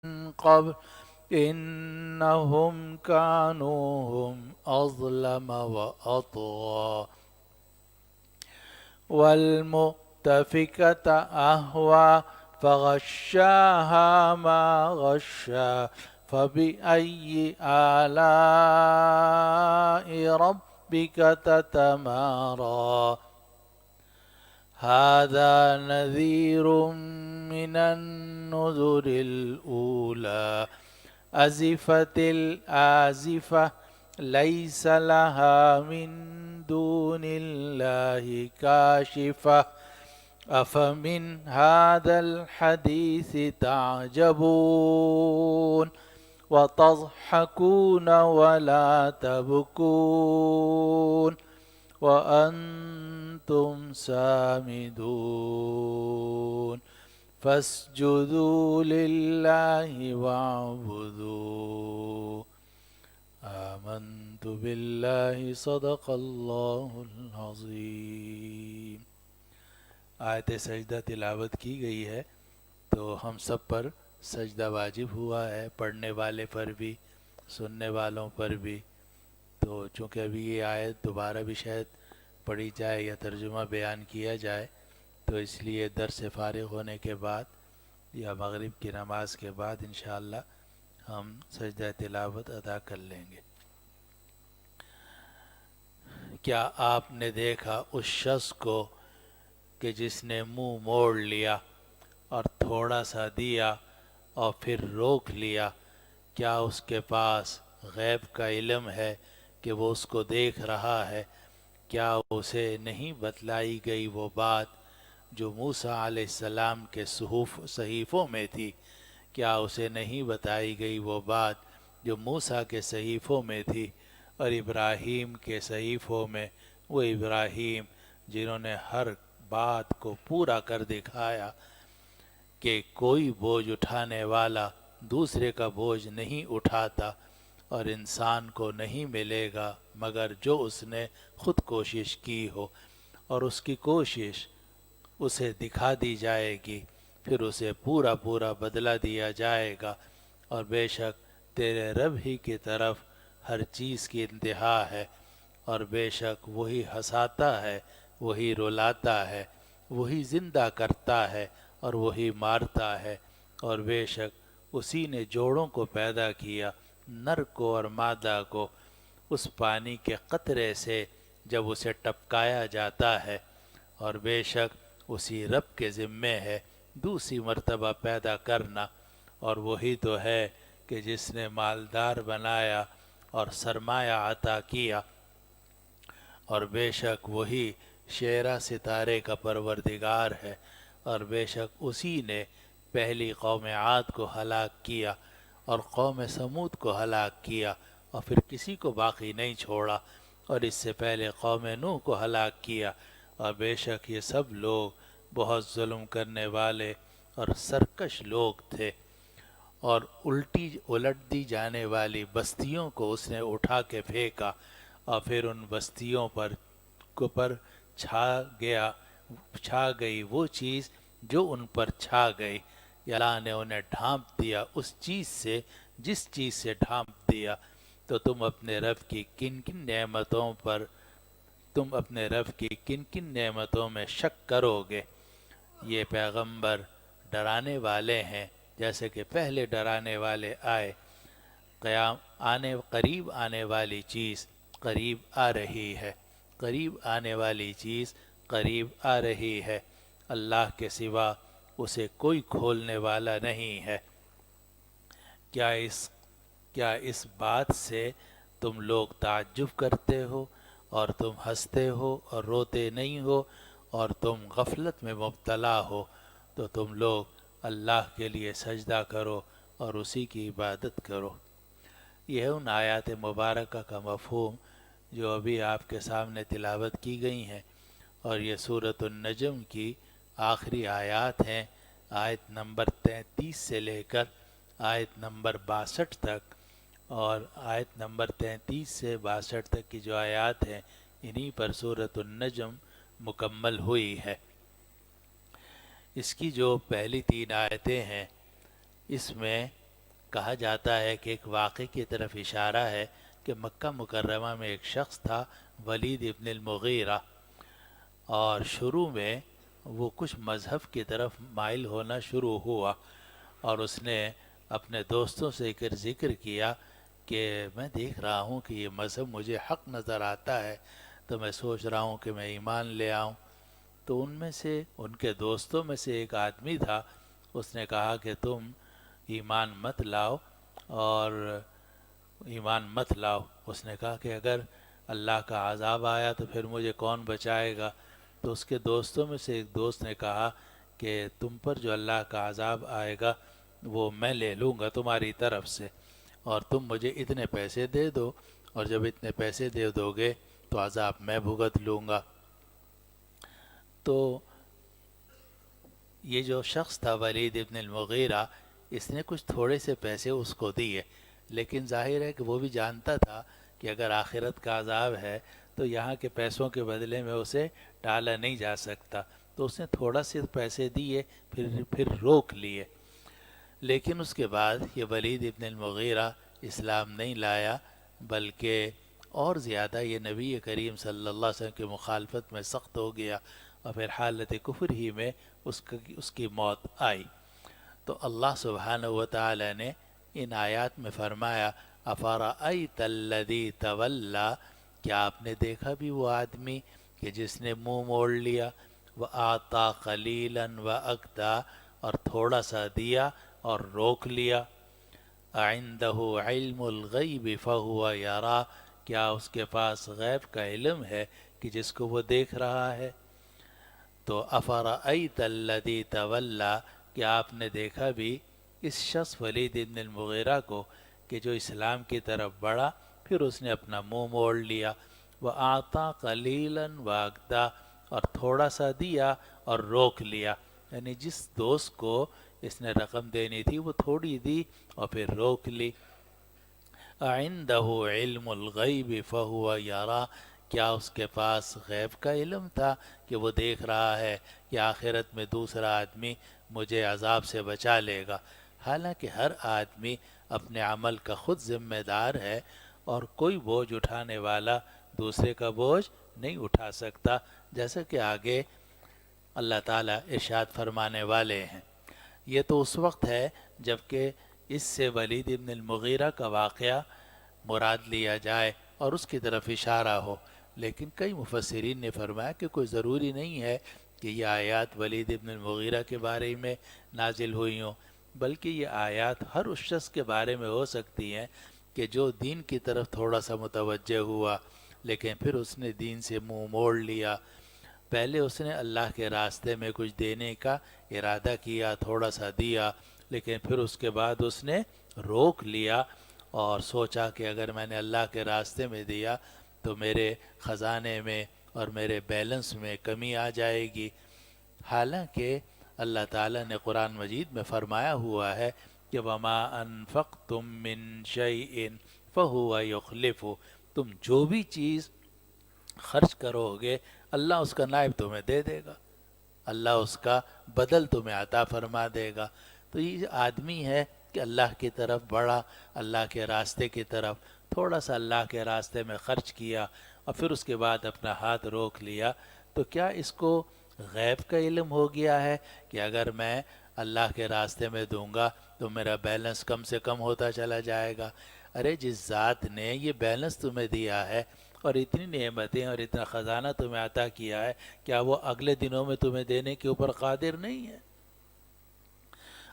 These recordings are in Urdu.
قبل إنهم كانوا هم أظلم وأطغى والمؤتفكة أهوى فغشاها ما غشا فبأي آلاء ربك تتمارى هذا نذير من النذر الأولى أزفت الآزفة ليس لها من دون الله كاشفة أفمن هذا الحديث تعجبون وتضحكون ولا تبكون وأنتم سامدون فاسجدوا لله واعبدوا آمنت بالله صدق اللہ العظیم۔ آیت سجدہ تلاوت کی گئی ہے تو ہم سب پر سجدہ واجب ہوا ہے، پڑھنے والے پر بھی سننے والوں پر بھی۔ تو چونکہ ابھی یہ آیت دوبارہ بھی شاید پڑھی جائے یا ترجمہ بیان کیا جائے، تو اس لیے درس سے فارغ ہونے کے بعد یا مغرب کی نماز کے بعد انشاءاللہ ہم سجدہ تلاوت ادا کر لیں گے۔ کیا آپ نے دیکھا اس شخص کو کہ جس نے منہ موڑ لیا اور تھوڑا سا دیا اور پھر روک لیا؟ کیا اس کے پاس غیب کا علم ہے کہ وہ اس کو دیکھ رہا ہے؟ کیا اسے نہیں بتلائی گئی وہ بات جو موسیٰ علیہ السلام کے صحیفوں میں تھی؟ کیا اسے نہیں بتائی گئی وہ بات جو موسیٰ کے صحیفوں میں تھی اور ابراہیم کے صحیفوں میں؟ وہ ابراہیم جنہوں نے ہر بات کو پورا کر دکھایا کہ کوئی بوجھ اٹھانے والا دوسرے کا بوجھ نہیں اٹھاتا، اور انسان کو نہیں ملے گا مگر جو اس نے خود کوشش کی ہو، اور اس کی کوشش اسے دکھا دی جائے گی، پھر اسے پورا پورا بدلہ دیا جائے گا۔ اور بے شک تیرے رب ہی کی طرف ہر چیز کی انتہا ہے، اور بے شک وہی ہنساتا ہے، وہی رلاتا ہے، وہی زندہ کرتا ہے اور وہی مارتا ہے۔ اور بے شک اسی نے جوڑوں کو پیدا کیا، نر کو اور مادہ کو، اس پانی کے قطرے سے جب اسے ٹپکایا جاتا ہے۔ اور بے شک اسی رب کے ذمے ہے دوسری مرتبہ پیدا کرنا، اور وہی تو ہے کہ جس نے مالدار بنایا اور سرمایہ عطا کیا۔ اور بے شک وہی شعرا ستارے کا پروردگار ہے، اور بے شک اسی نے پہلی قوم عاد کو ہلاک کیا اور قوم سمود کو ہلاک کیا، اور پھر کسی کو باقی نہیں چھوڑا، اور اس سے پہلے قوم نوح کو ہلاک کیا۔ اور بے شک یہ سب لوگ بہت ظلم کرنے والے اور سرکش لوگ تھے، اور الٹ دی جانے والی بستیوں کو اس نے اٹھا کے پھینکا، اور پھر ان بستیوں پر چھا گئی وہ چیز جو ان پر چھا گئی، یا اللہ نے انہیں ڈھانپ دیا اس چیز سے جس چیز سے ڈھانپ دیا۔ تو تم اپنے رب کی کن کن نعمتوں میں شک کرو گے؟ یہ پیغمبر ڈرانے والے ہیں جیسے کہ پہلے ڈرانے والے آئے۔ قریب آنے والی چیز قریب آ رہی ہے، قریب آنے والی چیز قریب آ رہی ہے، اللہ کے سوا اسے کوئی کھولنے والا نہیں ہے۔ کیا اس بات سے تم لوگ تعجب کرتے ہو اور تم ہنستے ہو اور روتے نہیں ہو، اور تم غفلت میں مبتلا ہو؟ تو تم لوگ اللہ کے لیے سجدہ کرو اور اسی کی عبادت کرو۔ یہ ان آیات مبارکہ کا مفہوم جو ابھی آپ کے سامنے تلاوت کی گئی ہیں، اور یہ سورۃ النجم کی آخری آیات ہیں، آیت نمبر 33 سے لے کر آیت نمبر 62 تک، اور آیت نمبر 33 سے 62 تک کی جو آیات ہیں انہی پر سورۃ النجم مکمل ہوئی ہے۔ اس کی جو پہلی 3 آیتیں ہیں اس میں کہا جاتا ہے کہ ایک واقعے کی طرف اشارہ ہے کہ مکہ مکرمہ میں ایک شخص تھا ولید ابن المغیرہ، اور شروع میں وہ کچھ مذہب کی طرف مائل ہونا شروع ہوا، اور اس نے اپنے دوستوں سے ذکر کیا کہ میں دیکھ رہا ہوں کہ یہ مذہب مجھے حق نظر آتا ہے، تو میں سوچ رہا ہوں کہ میں ایمان لے آؤں۔ تو ان کے دوستوں میں سے ایک آدمی تھا، اس نے کہا کہ تم ایمان مت لاؤ، اور ایمان مت لاؤ۔ اس نے کہا کہ اگر اللہ کا عذاب آیا تو پھر مجھے کون بچائے گا؟ تو اس کے دوستوں میں سے ایک دوست نے کہا کہ تم پر جو اللہ کا عذاب آئے گا وہ میں لے لوں گا تمہاری طرف سے، اور تم مجھے اتنے پیسے دے دو، اور جب اتنے پیسے دے دو گے تو عذاب میں بھگت لوں گا۔ تو یہ جو شخص تھا ولید ابن المغیرہ، اس نے کچھ تھوڑے سے پیسے اس کو دیے، لیکن ظاہر ہے کہ وہ بھی جانتا تھا کہ اگر آخرت کا عذاب ہے تو یہاں کے پیسوں کے بدلے میں اسے ٹالا نہیں جا سکتا، تو اس نے تھوڑا سے پیسے دیے، پھر روک لیے۔ لیکن اس کے بعد یہ ولید ابن المغیرہ اسلام نہیں لایا، بلکہ اور زیادہ یہ نبی کریم صلی اللہ علیہ وسلم کی مخالفت میں سخت ہو گیا، اور پھر حالت کفر ہی میں اس کی موت آئی۔ تو اللہ سبحانہ و تعالی نے ان آیات میں فرمایا افرأیت الذی تولی، کیا آپ نے دیکھا بھی وہ آدمی کہ جس نے منہ موڑ لیا، وآتا قلیلا واکدا، اور تھوڑا سا دیا اور روک لیا، اعندہ علم الغیب فہو یرا، کیا اس کے پاس غیب کا علم ہے کہ جس کو وہ دیکھ رہا ہے؟ تو افرأیت الذی تولی، کیا آپ نے دیکھا بھی اس شخص ولید ابن المغیرہ کو کہ جو اسلام کی طرف بڑھا پھر اس نے اپنا منہ موڑ لیا، وآتا قلیلا واکدا، اور تھوڑا سا دیا اور روک لیا، یعنی جس دوست کو اس نے رقم دینی تھی وہ تھوڑی دی اور پھر روک لی۔ اعندہ علم الغیب فہو یرا، کیا اس کے پاس غیب کا علم تھا کہ وہ دیکھ رہا ہے کہ آخرت میں دوسرا آدمی مجھے عذاب سے بچا لے گا؟ حالانکہ ہر آدمی اپنے عمل کا خود ذمہ دار ہے، اور کوئی بوجھ اٹھانے والا دوسرے کا بوجھ نہیں اٹھا سکتا، جیسا کہ آگے اللہ تعالیٰ ارشاد فرمانے والے ہیں۔ یہ تو اس وقت ہے جب کہ اس سے ولید ابن المغیرہ کا واقعہ مراد لیا جائے اور اس کی طرف اشارہ ہو، لیکن کئی مفسرین نے فرمایا کہ کوئی ضروری نہیں ہے کہ یہ آیات ولید ابن المغیرہ کے بارے میں نازل ہوئی ہوں، بلکہ یہ آیات ہر اس شخص کے بارے میں ہو سکتی ہیں کہ جو دین کی طرف تھوڑا سا متوجہ ہوا لیکن پھر اس نے دین سے منہ موڑ لیا۔ پہلے اس نے اللہ کے راستے میں کچھ دینے کا ارادہ کیا، تھوڑا سا دیا، لیکن پھر اس کے بعد اس نے روک لیا اور سوچا کہ اگر میں نے اللہ کے راستے میں دیا تو میرے خزانے میں اور میرے بیلنس میں کمی آ جائے گی۔ حالانکہ اللہ تعالیٰ نے قرآن مجید میں فرمایا ہوا ہے کہ وَمَا أَنفَقْتُم مِّن شَيْءٍ فَهُوَ يُخْلِفُ، تم جو بھی چیز خرچ کرو گے اللہ اس کا نائب تمہیں دے دے گا، اللہ اس کا بدل تمہیں عطا فرما دے گا۔ تو یہ آدمی ہے کہ اللہ کی طرف بڑھا، اللہ کے راستے کی طرف تھوڑا سا اللہ کے راستے میں خرچ کیا اور پھر اس کے بعد اپنا ہاتھ روک لیا، تو کیا اس کو غیب کا علم ہو گیا ہے کہ اگر میں اللہ کے راستے میں دوں گا تو میرا بیلنس کم سے کم ہوتا چلا جائے گا؟ ارے جس ذات نے یہ بیلنس تمہیں دیا ہے اور اتنی نعمتیں اور اتنا خزانہ تمہیں عطا کیا ہے، کیا وہ اگلے دنوں میں تمہیں دینے کے اوپر قادر نہیں ہے؟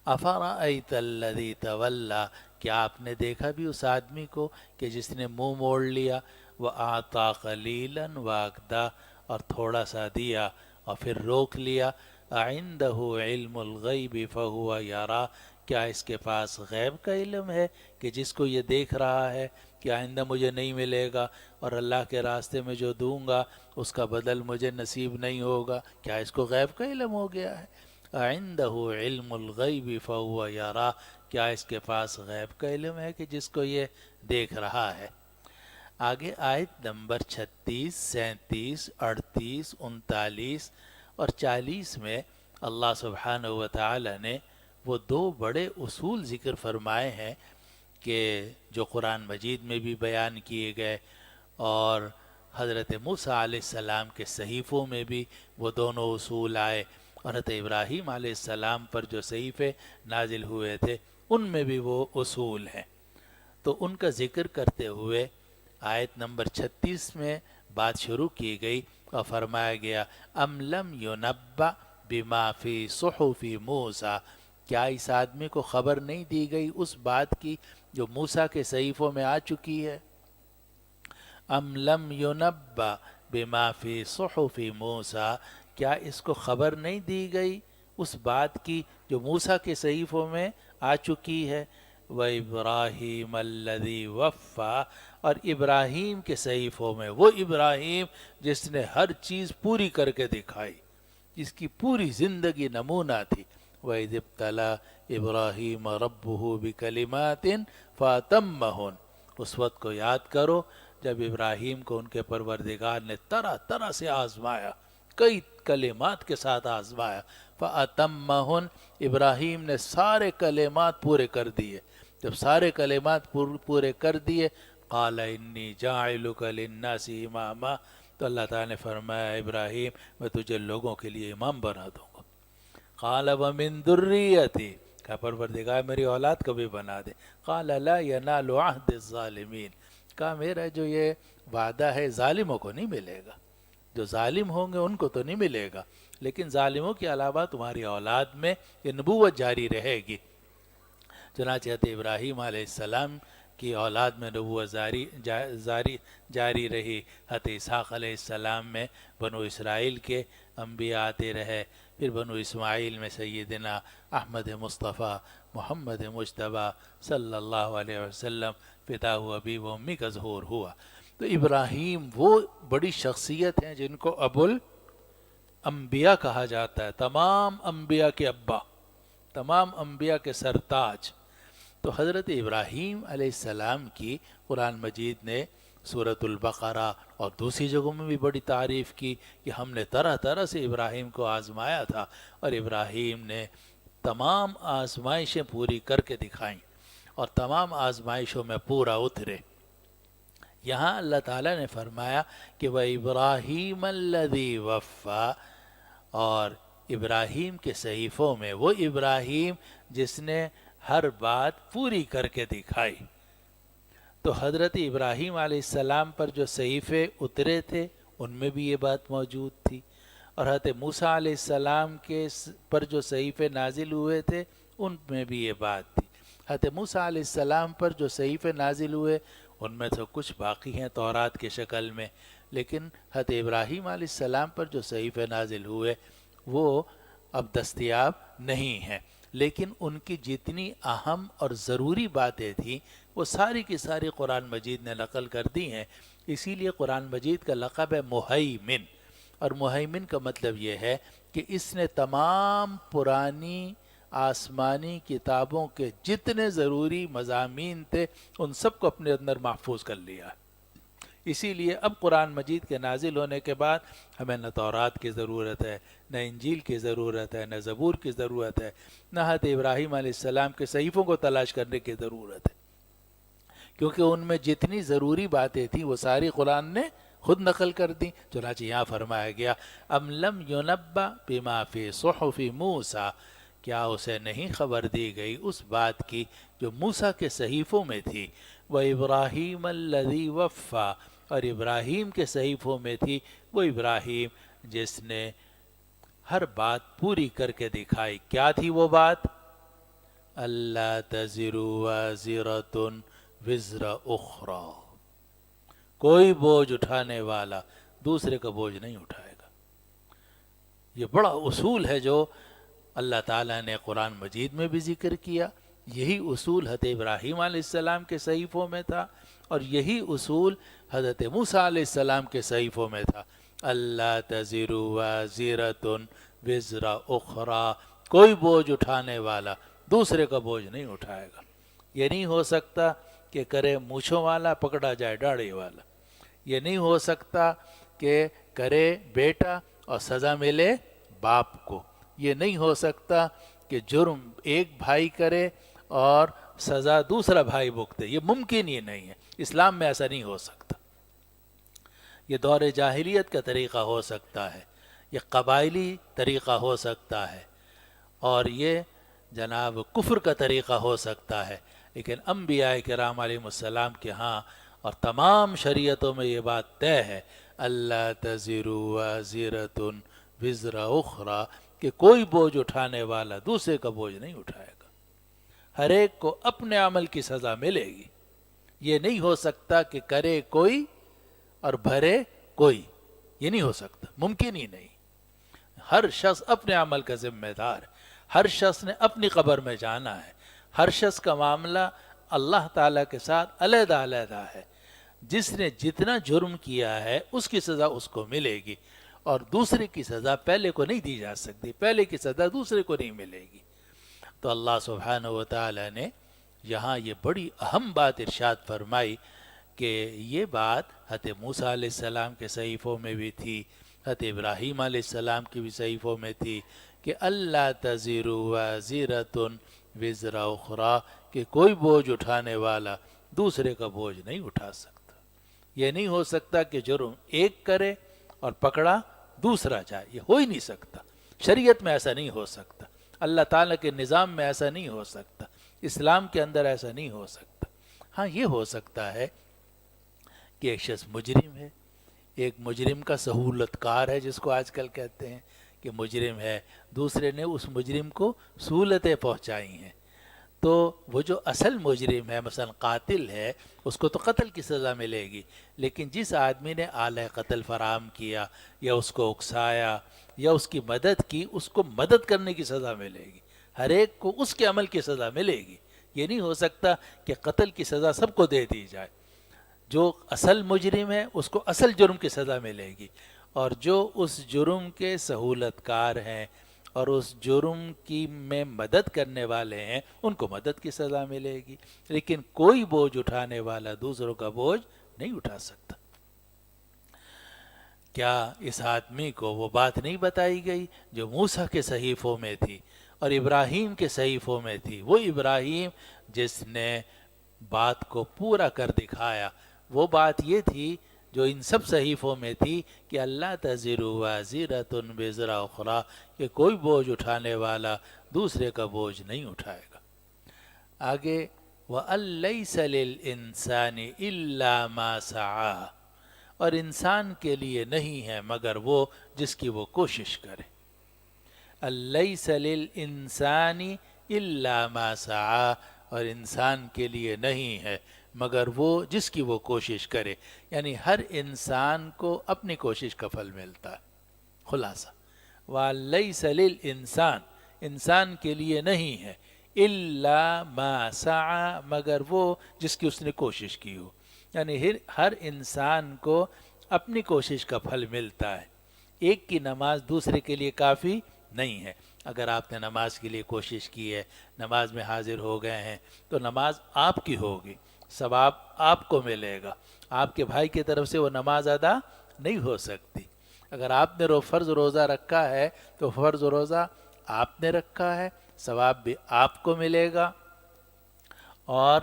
افرأیت الذی تولی، کیا آپ نے دیکھا بھی اس آدمی کو کہ جس نے منہ موڑ لیا، وآتا قلیلا واکدا، اور تھوڑا سا دیا اور پھر روک لیا، اعندہ علم الغیب فہو یرا، کیا اس کے پاس غیب کا علم ہے کہ جس کو یہ دیکھ رہا ہے کہ آئندہ مجھے نہیں ملے گا اور اللہ کے راستے میں جو دوں گا اس کا بدل مجھے نصیب نہیں ہوگا؟ کیا اس کو غیب کا علم ہو گیا ہے؟ اعندہ علم الغیب فہو یرا، کیا اس کے پاس غیب کا علم ہے کہ جس کو یہ دیکھ رہا ہے؟ آگے آیت نمبر 36، 37، 38، 39 اور 40 میں اللہ سبحانہ و تعالی نے وہ دو بڑے اصول ذکر فرمائے ہیں کہ جو قرآن مجید میں بھی بیان کیے گئے اور حضرت موسیٰ علیہ السلام کے صحیفوں میں بھی وہ دونوں اصول آئے، اور حضرت ابراہیم علیہ السلام پر جو صحیفے نازل ہوئے تھے ان میں بھی وہ اصول ہیں۔ تو ان کا ذکر کرتے ہوئے آیت نمبر 36 میں بات شروع کی گئی اور فرمایا گیا ام لم ینبأ بما فی صحف موسیٰ، کیا اس آدمی کو خبر نہیں دی گئی اس بات کی جو موسیٰ کے صحیفوں میں آ چکی ہے؟ ام لم ینبأ بما فی صحف موسیٰ، کیا اس کو خبر نہیں دی گئی اس بات کی جو موسیٰ کے صحیفوں میں آ چکی ہے؟ وَإِبْرَاهِيمَ الَّذِي وَفَّى، اور ابراہیم کے صحیفوں میں وہ ابراہیم جس نے ہر چیز پوری کر کے دکھائی، جس کی پوری زندگی نمونہ تھی۔ وَإِذِ ابْتَلَىٰ إِبْرَاهِيمَ رَبُّهُ بِكَلِمَاتٍ فَأَتَمَّهُنَّ، اس وقت کو یاد کرو جب ابراہیم کو ان کے پروردگار نے طرح طرح سے آزمایا، کئی کلمات کے ساتھ آزمایا۔ فَأَتَمَّهُنَّ، ابراہیم نے سارے کلمات پورے کر دیے۔ جب سارے کلمات پورے کر دیے، قَالَ إِنِّي جَاعِلُكَ لِلنَّاسِ إِمَامًا، تو اللہ تعالیٰ نے فرمایا ابراہیم میں تجھے لوگوں کے لیے امام بنا دوں گا۔ قَالَ وَمِن ذُرِّيَّتِي، کہا پروردگار میری اولاد کو بھی بنا دے۔ قَالَ لَا يَنَالُ عَهْدِ الظَّالِمِينَ، کہا میرا جو یہ وعدہ ہے ظالموں کو نہیں ملے گا، جو ظالم ہوں گے ان کو تو نہیں ملے گا، لیکن ظالموں کے علاوہ تمہاری اولاد میں یہ نبوت جاری رہے گی۔ چنانچہ حضرت ابراہیم علیہ السلام کی اولاد میں نبوت جاری رہی۔ حضرت اسحاق علیہ السلام میں بنو اسرائیل کے انبیاء آتے رہے، پھر بنو اسماعیل میں سیدنا احمد مصطفیٰ محمد مجتبیٰ صلی اللہ علیہ وسلم پتا و ابی و امی کا ظہور ہوا۔ تو ابراہیم وہ بڑی شخصیت ہیں جن کو ابو الانبیاء کہا جاتا ہے، تمام انبیاء کے ابا، تمام انبیاء کے سرتاج۔ تو حضرت ابراہیم علیہ السلام کی قرآن مجید نے سورۃ البقرہ اور دوسری جگہوں میں بھی بڑی تعریف کی کہ ہم نے طرح طرح سے ابراہیم کو آزمایا تھا، اور ابراہیم نے تمام آزمائشیں پوری کر کے دکھائیں اور تمام آزمائشوں میں پورا اترے۔ یہاں اللہ تعالیٰ نے فرمایا کہ وَإِبْرَاهِيمَ الَّذِي وَفَّى، اور ابراہیم کے صحیفوں میں وہ ابراہیم جس نے ہر بات پوری کر کے دکھائی۔ تو حضرت ابراہیم علیہ السلام پر جو صحیفے اترے تھے ان میں بھی یہ بات موجود تھی، اور حضرت موسیٰ علیہ السلام کے پر جو صحیفے نازل ہوئے تھے ان میں بھی یہ بات تھی۔ حضرت موسیٰ علیہ السلام پر جو صحیفے نازل ہوئے ان میں تو کچھ باقی ہیں تورات کے شکل میں، لیکن حضرت ابراہیم علیہ السلام پر جو صحیفے نازل ہوئے وہ اب دستیاب نہیں ہیں، لیکن ان کی جتنی اہم اور ضروری باتیں تھیں وہ ساری کی ساری قرآن مجید نے نقل کر دی ہیں۔ اسی لیے قرآن مجید کا لقب ہے مہیمن، اور مہیمن کا مطلب یہ ہے کہ اس نے تمام پرانی آسمانی کتابوں کے جتنے ضروری مضامین تھے ان سب کو اپنے اندر محفوظ کر لیا۔ اسی لیے اب قرآن مجید کے نازل ہونے کے بعد ہمیں نہ تورات کی ضرورت ہے، نہ انجیل کی ضرورت ہے، نہ زبور کی ضرورت ہے، نہ حضرت ابراہیم علیہ السلام کے صحیفوں کو تلاش کرنے کی ضرورت ہے، کیونکہ ان میں جتنی ضروری باتیں تھیں وہ ساری قرآن نے خود نقل کر دیں۔ چنانچہ یہاں فرمایا گیا ام لم ینبأ بما فی صحف موسیٰ، کیا اسے نہیں خبر دی گئی اس بات کی جو موسیٰ کے صحیفوں میں تھی۔ وَإِبْرَاهِيمَ الَّذِي وَفَّى، اور ابراہیم کے صحیفوں میں تھی وہ ابراہیم جس نے ہر بات پوری کر کے دکھائی۔ کیا تھی وہ بات؟ اللہ تزر وازرۃ وزر اخری، کوئی بوجھ اٹھانے والا دوسرے کا بوجھ نہیں اٹھائے گا۔ یہ بڑا اصول ہے جو اللہ تعالیٰ نے قرآن مجید میں بھی ذکر کیا، یہی اصول حضرت ابراہیم علیہ السلام کے صحیفوں میں تھا، اور یہی اصول حضرت موسیٰ علیہ السلام کے صحیفوں میں تھا۔ اللہ تزر وازرۃ وزر اخری، کوئی بوجھ اٹھانے والا دوسرے کا بوجھ نہیں اٹھائے گا۔ یہ نہیں ہو سکتا کہ کرے مونچھوں والا پکڑا جائے داڑھی والا، یہ نہیں ہو سکتا کہ کرے بیٹا اور سزا ملے باپ کو، یہ نہیں ہو سکتا کہ جرم ایک بھائی کرے اور سزا دوسرا بھائی بھگتے، یہ ممکن ہی نہیں ہے، اسلام میں ایسا نہیں ہو سکتا۔ یہ دور جاہلیت کا طریقہ ہو سکتا ہے، یہ قبائلی طریقہ ہو سکتا ہے، اور یہ جناب کفر کا طریقہ ہو سکتا ہے، لیکن انبیاء کرام علیہ السلام کے ہاں اور تمام شریعتوں میں یہ بات طے ہے، اللہ تزر وازرۃ وزر اخری، کہ کوئی بوجھ اٹھانے والا دوسرے کا بوجھ نہیں اٹھائے گا، ہر ایک کو اپنے عمل کی سزا ملے گی۔ یہ نہیں ہو سکتا کہ کرے کوئی اور بھرے کوئی، یہ نہیں ہو سکتا، ممکن ہی نہیں۔ ہر شخص اپنے عمل کا ذمہ دار ہے، ہر شخص نے اپنی قبر میں جانا ہے، ہر شخص کا معاملہ اللہ تعالیٰ کے ساتھ علیحدہ علیحدہ ہے۔ جس نے جتنا جرم کیا ہے اس کی سزا اس کو ملے گی، اور دوسرے کی سزا پہلے کو نہیں دی جا سکتی، پہلے کی سزا دوسرے کو نہیں ملے گی۔ تو اللہ سبحانہ و تعالیٰ نے یہاں یہ بڑی اہم بات ارشاد فرمائی کہ یہ بات حضرت موسیٰ علیہ السلام کے صحیفوں میں بھی تھی، حضرت ابراہیم علیہ السلام کی بھی صحیفوں میں تھی کہ اللہ تزر وازرۃ وزر اخری، کہ کوئی بوجھ اٹھانے والا دوسرے کا بوجھ نہیں اٹھا سکتا۔ یہ نہیں ہو سکتا کہ جرم ایک کرے اور پکڑا دوسرا جائے، یہ ہو ہی نہیں سکتا، شریعت میں ایسا نہیں ہو سکتا، اللہ تعالیٰ کے نظام میں ایسا نہیں ہو سکتا، اسلام کے اندر ایسا نہیں ہو سکتا۔ ہاں یہ ہو سکتا ہے کہ ایک شخص مجرم ہے، ایک مجرم کا سہولت کار ہے جس کو آج کل کہتے ہیں کہ مجرم ہے، دوسرے نے اس مجرم کو سہولتیں پہنچائی ہیں، تو وہ جو اصل مجرم ہے مثلا قاتل ہے اس کو تو قتل کی سزا ملے گی، لیکن جس آدمی نے آلہ قتل فراہم کیا یا اس کو اکسایا یا اس کی مدد کی، اس کو مدد کرنے کی سزا ملے گی، ہر ایک کو اس کے عمل کی سزا ملے گی۔ یہ نہیں ہو سکتا کہ قتل کی سزا سب کو دے دی جائے، جو اصل مجرم ہے اس کو اصل جرم کی سزا ملے گی، اور جو اس جرم کے سہولت کار ہیں اور اس جرم کی میں مدد کرنے والے ہیں ان کو مدد کی سزا ملے گی، لیکن کوئی بوجھ اٹھانے والا دوسروں کا بوجھ نہیں اٹھا سکتا۔ کیا اس آدمی کو وہ بات نہیں بتائی گئی جو موسیٰ کے صحیفوں میں تھی اور ابراہیم کے صحیفوں میں تھی؟ وہ ابراہیم جس نے بات کو پورا کر دکھایا، وہ بات یہ تھی جو ان سب صحیفوں میں تھی کہ اللہ تزر وازرۃ وزر اخری، کہ کوئی بوجھ اٹھانے والا دوسرے کا بوجھ نہیں اٹھائے گا۔ آگے وَأَن لَيْسَ لِلْإِنسَانِ إِلَّا مَا سَعَىٰ، اور انسان کے لیے نہیں ہے مگر وہ جس کی وہ کوشش کرے۔ لَيْسَ لِلْإِنسَانِ إِلَّا مَا سَعَىٰ، اور انسان کے لیے نہیں ہے مگر وہ جس کی وہ کوشش کرے، یعنی ہر انسان کو اپنی کوشش کا پھل ملتا ہے۔ خلاصہ وَلَيْسَ لِلْإِنسان، انسان کے لیے نہیں ہے، إِلَّا مَا سَعَىٰ، مگر وہ جس کی اس نے کوشش کی ہو، یعنی ہر انسان کو اپنی کوشش کا پھل ملتا ہے۔ ایک کی نماز دوسرے کے لیے کافی نہیں ہے۔ اگر آپ نے نماز کے لیے کوشش کی ہے، نماز میں حاضر ہو گئے ہیں، تو نماز آپ کی ہوگی، ثواب آپ کو ملے گا، آپ کے بھائی کی طرف سے وہ نماز ادا نہیں ہو سکتی۔ اگر آپ نے فرض روزہ رکھا ہے تو فرض روزہ آپ نے رکھا ہے، ثواب بھی آپ کو ملے گا، اور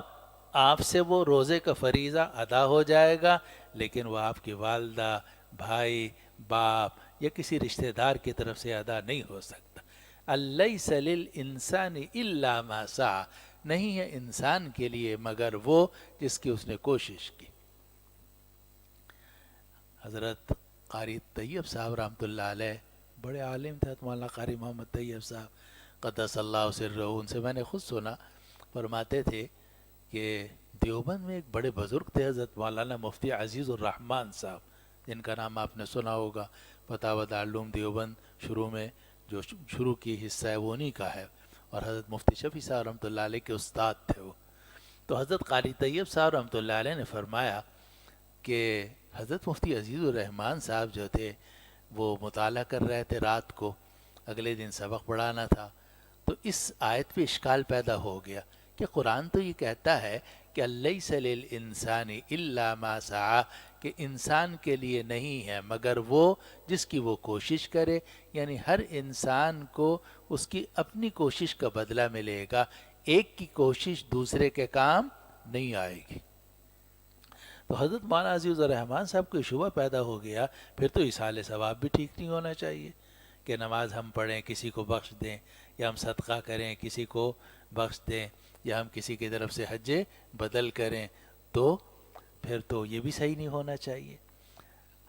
آپ سے وہ روزے کا فریضہ ادا ہو جائے گا، لیکن وہ آپ کی والدہ، بھائی، باپ یا کسی رشتہ دار کی طرف سے ادا نہیں ہو سکتا۔ الیس للانسان الا ما سعی، نہیں ہے انسان کے لیے مگر وہ جس کی اس نے کوشش کی۔ حضرت قاری طیب صاحب رحمۃ اللہ علیہ بڑے عالم تھے، مولانا قاری محمد طیب صاحب قدس اللہ سرہ، ان سے میں نے خود سنا، فرماتے تھے کہ دیوبند میں ایک بڑے بزرگ تھے حضرت مولانا مفتی عزیز الرحمن صاحب، جن کا نام آپ نے سنا ہوگا، فتاوی دارالعلوم دیوبند شروع میں جو شروع کی حصہ ہے وہ انہی کا ہے، اور حضرت مفتی شفیع صاحب رحمۃ اللہ علیہ کے استاد تھے وہ۔ تو حضرت قاری طیب صاحب رحمۃ اللہ علیہ نے فرمایا کہ حضرت مفتی عزیز الرحمن صاحب جو تھے وہ مطالعہ کر رہے تھے رات کو، اگلے دن سبق پڑھانا تھا، تو اس آیت پہ اشکال پیدا ہو گیا کہ قرآن تو یہ کہتا ہے کہ الیس للانسان الا ما سعی، کہ انسان کے لیے نہیں ہے مگر وہ جس کی وہ کوشش کرے، یعنی ہر انسان کو اس کی اپنی کوشش کا بدلہ ملے گا، ایک کی کوشش دوسرے کے کام نہیں آئے گی۔ تو حضرت مولانا عزیز الرحمن صاحب کو شبہ پیدا ہو گیا، پھر تو ایصال ثواب بھی ٹھیک نہیں ہونا چاہیے کہ نماز ہم پڑھیں کسی کو بخش دیں، یا ہم صدقہ کریں کسی کو بخش دیں، یا ہم کسی کی طرف سے حج بدل کریں، تو پھر تو یہ بھی صحیح نہیں ہونا چاہیے۔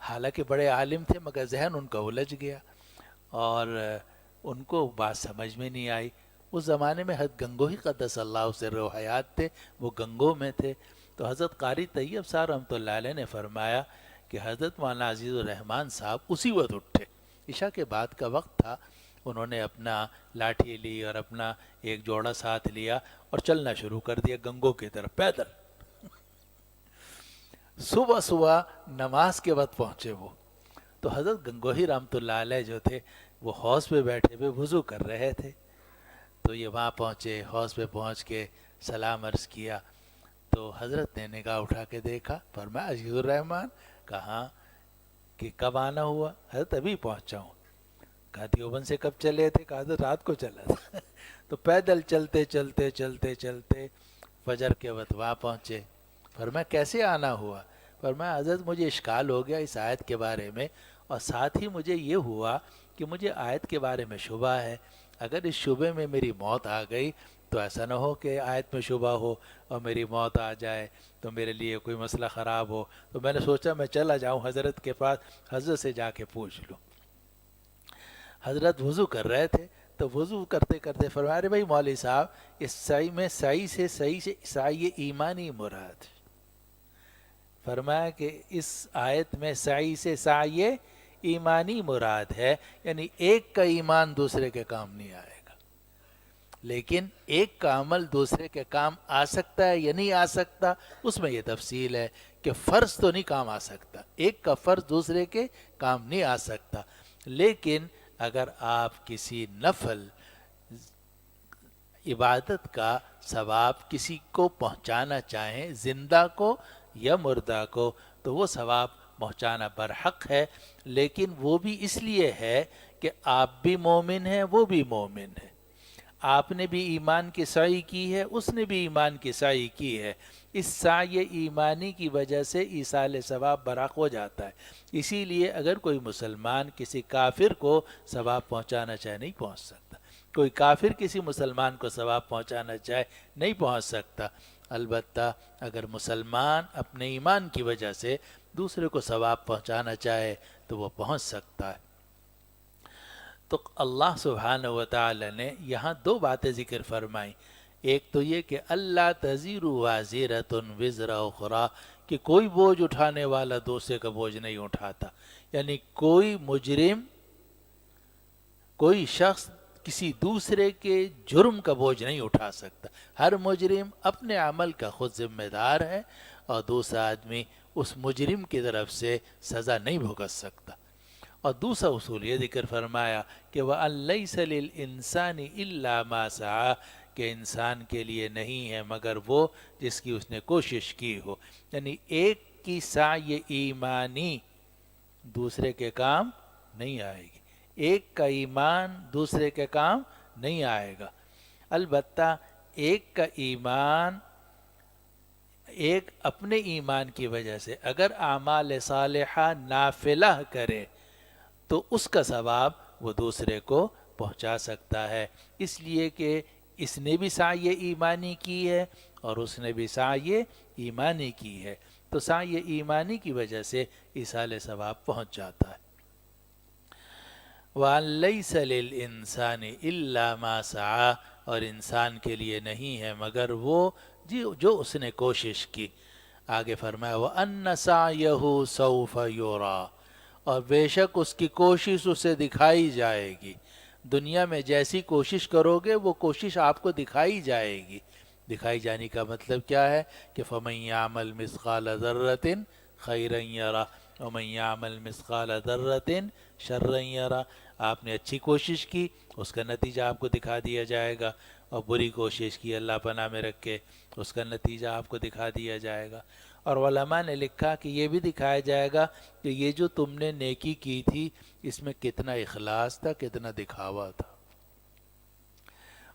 حالانکہ بڑے عالم تھے مگر ذہن ان کا الجھ گیا اور ان کو بات سمجھ میں نہیں آئی۔ اس زمانے میں حضرت گنگوہی قدس اللہ سرہ و حیات تھے، وہ گنگو میں تھے۔ تو حضرت قاری طیب صاحب رحمۃ اللہ علیہ نے فرمایا کہ حضرت مولانا عزیز الرحمن صاحب اسی وقت اٹھے، عشاء کے بعد کا وقت تھا، انہوں نے اپنا لاٹھی لی اور اپنا ایک جوڑا ساتھ لیا اور چلنا شروع کر دیا گنگو کی طرف پیدل۔ صبح صبح نماز کے وقت پہنچے وہ، تو حضرت گنگوہی رحمۃ اللہ علیہ جو تھے وہ حوض پہ بیٹھے ہوئے وضو کر رہے تھے، تو یہ وہاں پہنچے، حوض پہ پہنچ کے سلام عرض کیا، تو حضرت نے نگاہ اٹھا کے دیکھا، فرمایا عزیز الرحمن، کہاں کہ کب آنا ہوا؟ حضرت ابھی پہنچا ہوں۔ کہا دیوبند سے کب چلے تھے؟ کہا حضرت رات کو چلا تھا۔ تو پیدل چلتے چلتے چلتے چلتے فجر کے وقت وہاں پہنچے۔ فرمایا کیسے آنا ہوا؟ فرمایا حضرت مجھے اشکال ہو گیا اس آیت کے بارے میں، اور ساتھ ہی مجھے یہ ہوا کہ مجھے آیت کے بارے میں شبہ ہے، اگر اس شبے میں میری موت آ گئی تو ایسا نہ ہو کہ آیت میں شبہ ہو اور میری موت آ جائے تو میرے لیے کوئی مسئلہ خراب ہو، تو میں نے سوچا میں چلا جاؤں حضرت کے پاس، حضرت سے جا کے پوچھ لوں۔ حضرت وضو کر رہے تھے، تو وضو کرتے کرتے فرمایا ارے بھائی مولوی صاحب، اس سعی میں سعی سے سعی ایمانی مراد۔ فرمایا کہ اس آیت میں سعی سے سعی ایمانی مراد ہے، یعنی ایک کا ایمان دوسرے کے کام نہیں آئے گا، لیکن ایک کا عمل دوسرے کے کام آ سکتا ہے یا نہیں آ سکتا، اس میں یہ تفصیل ہے کہ فرض تو نہیں کام آ سکتا، ایک کا فرض دوسرے کے کام نہیں آ سکتا، لیکن اگر آپ کسی نفل عبادت کا ثواب کسی کو پہنچانا چاہیں، زندہ کو یا مردہ کو، تو وہ ثواب پہنچانا برحق ہے، لیکن وہ بھی اس لیے ہے کہ آپ بھی مومن ہیں وہ بھی مومن ہے، آپ نے بھی ایمان کی سعی کی ہے اس نے بھی ایمان کی سعی کی ہے، اس سعی ایمانی کی وجہ سے ایصال ثواب برحق ہو جاتا ہے۔ اسی لیے اگر کوئی مسلمان کسی کافر کو ثواب پہنچانا چاہے نہیں پہنچ سکتا، کوئی کافر کسی مسلمان کو ثواب پہنچانا چاہے نہیں پہنچ سکتا، البتہ اگر مسلمان اپنے ایمان کی وجہ سے دوسرے کو ثواب پہنچانا چاہے تو وہ پہنچ سکتا ہے۔ تو اللہ سبحانہ و تعالی نے یہاں دو باتیں ذکر فرمائیں، ایک تو یہ کہ اللہ تزیر وازرۃ وزر اخری، کہ کوئی بوجھ اٹھانے والا دوسرے کا بوجھ نہیں اٹھاتا، یعنی کوئی مجرم، کوئی شخص کسی دوسرے کے جرم کا بوجھ نہیں اٹھا سکتا، ہر مجرم اپنے عمل کا خود ذمہ دار ہے اور دوسرا آدمی اس مجرم کی طرف سے سزا نہیں بھگت سکتا۔ اور دوسرا اصول یہ ذکر فرمایا کہ وَأَن لَيْسَ لِلْإِنسَانِ إِلَّا مَا سَعَى، کہ انسان کے لیے نہیں ہے مگر وہ جس کی اس نے کوشش کی ہو، یعنی ایک کی سعی ایمانی دوسرے کے کام نہیں آئے گی، ایک کا ایمان دوسرے کے کام نہیں آئے گا، البتہ ایک کا ایمان ایک اپنے ایمان کی وجہ سے اگر اعمال صالحہ نافلہ کرے تو اس کا ثواب وہ دوسرے کو پہنچا سکتا ہے، اس لیے کہ اس نے بھی سعی ایمانی کی ہے اور اس نے بھی سعی ایمانی کی ہے، تو سعی ایمانی کی وجہ سے ایصال ثواب پہنچ جاتا ہے۔ وَأَن لَيْسَ لِلْإِنسَانِ إِلَّا مَا سَعَى، اور انسان کے لیے نہیں ہے مگر وہ جو اس نے کوشش کی۔ آگے فرمایا وَأَنَّ سَعْيَهُ سَوْفَ يُرَى، اور بے شک اس کی کوشش اسے دکھائی جائے گی، دنیا میں جیسی کوشش کرو گے وہ کوشش آپ کو دکھائی جائے گی۔ دکھائی جانے کا مطلب کیا ہے کہ فَمَن يَعْمَلْ مِثْقَالَ ذَرَّةٍ خَيْرًا يَرَهُ وَمَن يَعْمَلْ مِثْقَالَ ذَرَّةٍ شَرًّا يَرَهُ، آپ نے اچھی کوشش کی اس کا نتیجہ آپ کو دکھا دیا جائے گا، اور بری کوشش کی، اللہ پناہ میں رکھے، اس کا نتیجہ آپ کو دکھا دیا جائے گا۔ اور علماء نے لکھا کہ یہ بھی دکھایا جائے گا کہ یہ جو تم نے نیکی کی تھی اس میں کتنا اخلاص تھا، کتنا دکھاوا تھا۔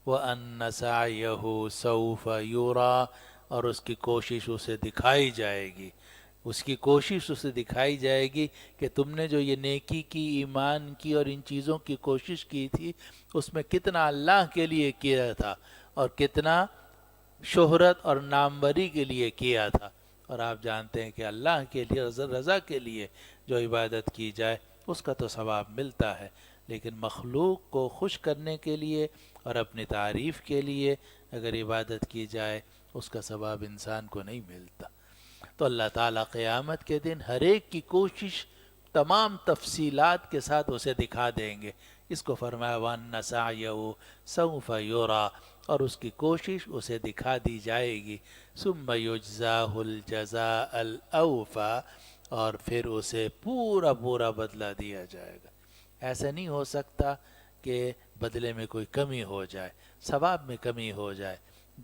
وَأَنَّ سَعْيَهُ سَوْفَ يُرَى، اور اس کی کوشش اسے دکھائی جائے گی، اس کی کوشش اسے دکھائی جائے گی کہ تم نے جو یہ نیکی کی، ایمان کی اور ان چیزوں کی کوشش کی تھی اس میں کتنا اللہ کے لیے کیا تھا اور کتنا شہرت اور ناموری کے لیے کیا تھا۔ اور آپ جانتے ہیں کہ اللہ کے لیے، رضا کے لیے جو عبادت کی جائے اس کا تو ثواب ملتا ہے، لیکن مخلوق کو خوش کرنے کے لیے اور اپنی تعریف کے لیے اگر عبادت کی جائے اس کا ثواب انسان کو نہیں ملتا۔ تو اللہ تعالیٰ قیامت کے دن ہر ایک کی کوشش تمام تفصیلات کے ساتھ اسے دکھا دیں گے۔ اس کو فرمایا وَأَنَّ سَعْيَهُ سَوْفَ يُرَى، اور اس کی کوشش اسے دکھا دی جائے گی۔ ثُمَّ يُجْزَاهُ الْجَزَاءَ الْأَوْفَى، اور پھر اسے پورا پورا بدلہ دیا جائے گا۔ ایسا نہیں ہو سکتا کہ بدلے میں کوئی کمی ہو جائے، ثواب میں کمی ہو جائے۔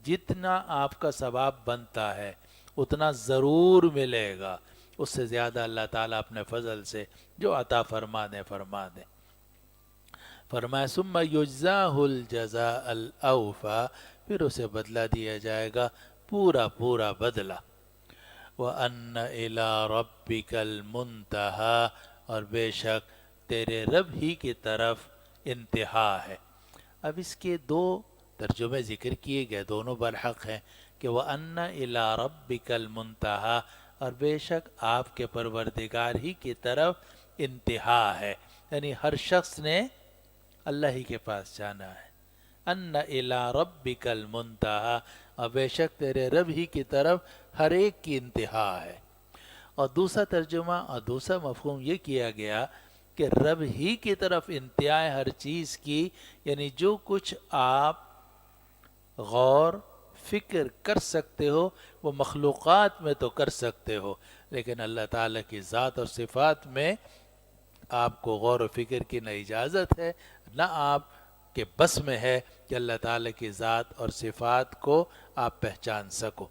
جتنا آپ کا ثواب بنتا ہے اتنا ضرور ملے گا، اس سے زیادہ اللہ تعالیٰ اپنے فضل سے جو عطا فرما دیں فرما دیں۔ فرمایا ثم یجزاہ الجزاء الاوفی، پھر اسے بدلہ دیا جائے گا پورا پورا بدلہ۔ وَأَنَّ إِلَىٰ رَبِّكَ الْمُنْتَهَىٰ، اور بے شک تیرے رب ہی کی طرف انتہا ہے۔ اب اس کے دو ترجمے ذکر کیے گئے، دونوں برحق ہیں کہ وَأَنَّ إِلَىٰ رَبِّكَ الْمُنْتَهَىٰ، اور بے شک آپ کے پروردگار ہی کی طرف انتہا ہے، یعنی ہر شخص نے اللہ ہی کے پاس جانا ہے۔ ان الی ربک المنتہا، اور بے شک تیرے رب ہی کی طرف ہر ایک کی انتہا ہے۔ اور دوسرا ترجمہ اور دوسرا مفہوم یہ کیا گیا کہ رب ہی کی طرف انتہا ہے ہر چیز کی، یعنی جو کچھ آپ غور فکر کر سکتے ہو وہ مخلوقات میں تو کر سکتے ہو، لیکن اللہ تعالیٰ کی ذات اور صفات میں آپ کو غور و فکر کی نہ اجازت ہے، نہ آپ کے بس میں ہے کہ اللہ تعالیٰ کی ذات اور صفات کو آپ پہچان سکو۔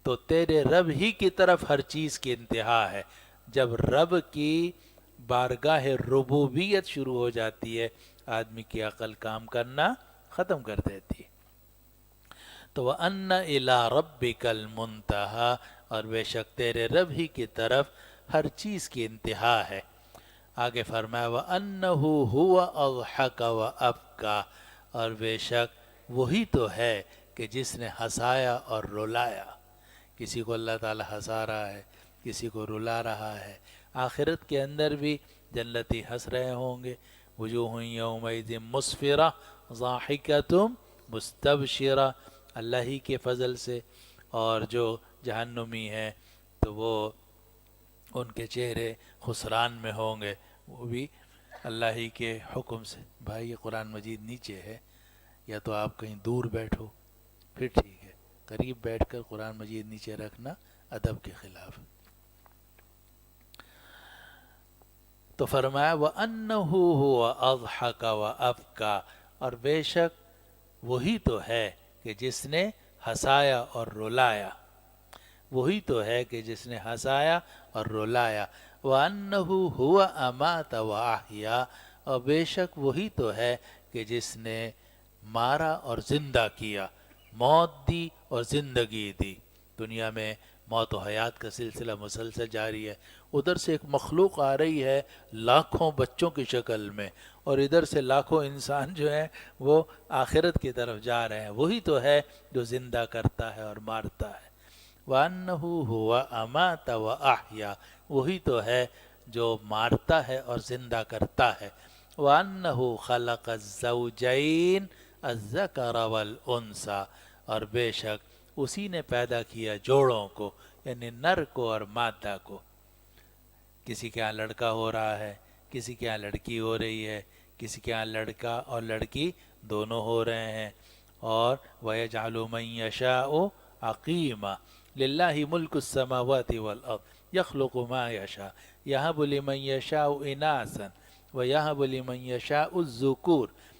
تو تیرے رب ہی کی طرف ہر چیز کی انتہا ہے۔ جب رب کی بارگاہ ربوبیت شروع ہو جاتی ہے آدمی کی عقل کام کرنا ختم کر دیتی ہے۔ تو وَأَنَّ إِلَىٰ رَبِّكَ الْمُنْتَهَىٰ، اور بے شک تیرے رب ہی کی طرف ہر چیز کی انتہا ہے۔ آگے فرمایا وَأَنَّهُ هُوَ أَضْحَكَ وَأَبْكَىٰ، اور بے شک وہی تو ہے کہ جس نے ہنسایا اور رلایا۔ کسی کو اللہ تعالیٰ ہنسا رہا ہے، کسی کو رلا رہا ہے۔ آخرت کے اندر بھی جنتی ہنس رہے ہوں گے، وجوہ یومئذ مسفرہ ضاحکۃ مستبشرہ، اللہ ہی کے فضل سے۔ اور جو جہنمی ہیں تو وہ ان کے چہرے خسران میں ہوں گے، وہ بھی اللہ ہی کے حکم سے۔ بھائی یہ قرآن مجید نیچے ہے، یا تو آپ کہیں دور بیٹھو پھر ٹھیک ہے، قریب بیٹھ کر قرآن مجید نیچے رکھنا ادب کے خلاف۔ تو فرمایا وَأَنَّهُ هُوَ أَضْحَكَ وَأَبْكَىٰ، اور بے شک وہی تو ہے کہ جس نے ہنسایا اور رلایا، وہی تو ہے کہ جس نے ہنسایا اور رلایا۔ وَأَنَّهُ هُوَ أَمَاتَ وَأَحْيَا، اور بے شک وہی تو ہے کہ جس نے مارا اور زندہ کیا، موت دی اور زندگی دی۔ دنیا میں موت و حیات کا سلسلہ مسلسل جاری ہے، ادھر سے ایک مخلوق آ رہی ہے لاکھوں بچوں کی شکل میں، اور ادھر سے لاکھوں انسان جو ہیں وہ آخرت کی طرف جا رہے ہیں۔ وہی تو ہے جو زندہ کرتا ہے اور مارتا ہے۔ وَأَنَّهُ هُوَ أَمَاتَ وَأَحْيَا، وہی تو ہے جو مارتا ہے اور زندہ کرتا ہے۔ وَأَنَّهُ خَلَقَ الزَّوْجَيْنِ الذَّكَرَ وَالْأُنثَىٰ، اور بے شک اسی نے پیدا کیا جوڑوں کو، یعنی نر کو اور مادہ کو۔ کسی کے ہاں لڑکا ہو رہا ہے، کسی کے ہاں لڑکی ہو رہی ہے، کسی کے ہاں لڑکا اور لڑکی دونوں ہو رہے ہیں۔ اور وَيَجْعَلُ مَن يَشَاءُ عَقِيمًا لِلَّهِ مُلْكُ السَّمَاوَاتِ وَالْأَرْضِ يَخْلُقُ مَا يَشَاءُ يَهَبُ لِمَن يَشَاءُ إِنَاثًا وَيَهَبُ لِمَن يَشَاءُ الذُّكُورَ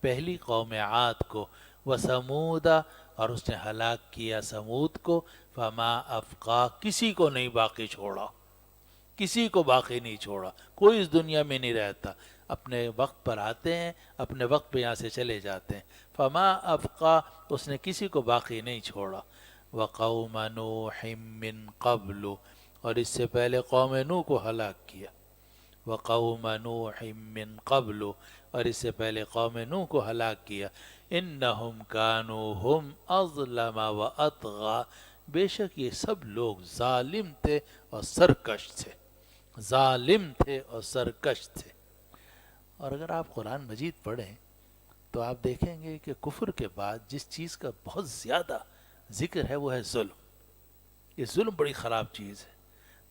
پہلی قوم عاد کو، وثمودا اور اس نے ہلاک کیا سمود کو، فما افقا کسی کو نہیں باقی چھوڑا، کسی کو باقی نہیں چھوڑا، کوئی اس دنیا میں نہیں رہتا، اپنے وقت پر آتے ہیں، اپنے وقت پہ یہاں سے چلے جاتے ہیں، فما افقا اس نے کسی کو باقی نہیں چھوڑا، وقوم نوح من قبل اور اس سے پہلے قوم نوح کو ہلاک کیا، وقوم نوح من قبل اور اس سے پہلے قوم نوح کو ہلاک کیا، انہم کانوا ہم اظلم و اطغى بے شک یہ سب لوگ ظالم تھے اور سرکش تھے، ظالم تھے اور سرکش تھے۔ اور اگر آپ قرآن مجید پڑھیں تو آپ دیکھیں گے کہ کفر کے بعد جس چیز کا بہت زیادہ ذکر ہے وہ ہے ظلم۔ یہ ظلم بڑی خراب چیز ہے۔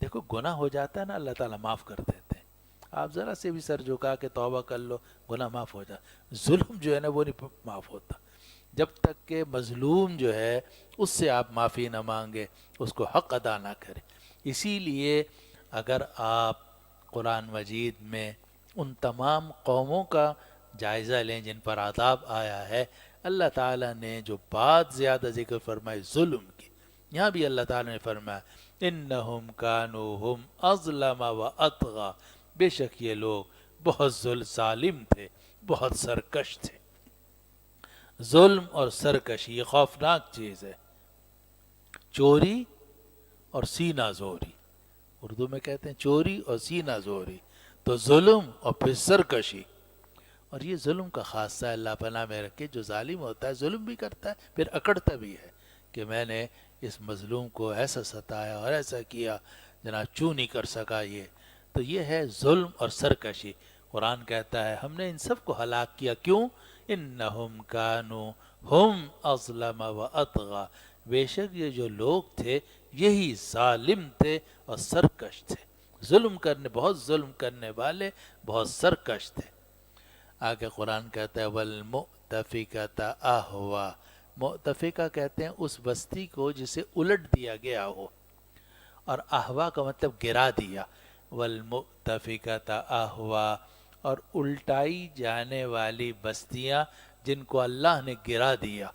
دیکھو گناہ ہو جاتا ہے نا، اللہ تعالیٰ معاف کر دیتے ہیں، آپ ذرا سے بھی سر جھکا کے توبہ کر لو گناہ معاف ہو جاتا۔ ظلم جو ہے نا وہ نہیں معاف ہوتا، جب تک کہ مظلوم جو ہے اس سے آپ معافی نہ مانگے، اس کو حق ادا نہ کریں۔ اسی لیے اگر آپ قرآن مجید میں ان تمام قوموں کا جائزہ لیں جن پر عذاب آیا ہے، اللہ تعالیٰ نے جو بات زیادہ ذکر فرمائی ظلم کی، یہاں بھی اللہ تعالیٰ نے فرمایا انہم کانوا ہم اظلم و اطغى بے شک یہ لوگ بہت ظالم تھے، بہت سرکش تھے۔ ظلم اور سرکشی یہ خوفناک چیز ہے، چوری اور سینہ زوری، اردو میں کہتے ہیں چوری اور سینہ زوری، تو ظلم اور پھر سرکشی۔ اور یہ ظلم کا خاصہ اللہ پناہ میں رکھے، جو ظالم ہوتا ہے ظلم بھی کرتا ہے پھر اکڑتا بھی ہے کہ میں نے اس مظلوم کو ایسا ستایا اور ایسا کیا، جناب چوں نہیں کر سکا یہ، تو یہ ہے ظلم اور سرکشی۔ قرآن کہتا ہے ہم نے ان سب کو ہلاک کیا، کیوں؟ انہم کانوا ہم اظلم و اطغى بے شک یہ جو لوگ تھے یہی ظالم تھے اور سرکش تھے، ظلم کرنے، بہت ظلم کرنے والے، بہت سرکش تھے۔ آگے قرآن کہتا ہے والمؤتفکۃ اہوا، مؤتفقہ کہتے ہیں اس بستی کو جسے الٹ دیا گیا ہو، اور اہوا کا مطلب گرا دیا، والمؤتفکۃ اہوا اور الٹائی جانے والی بستیاں جن کو اللہ نے گرا دیا،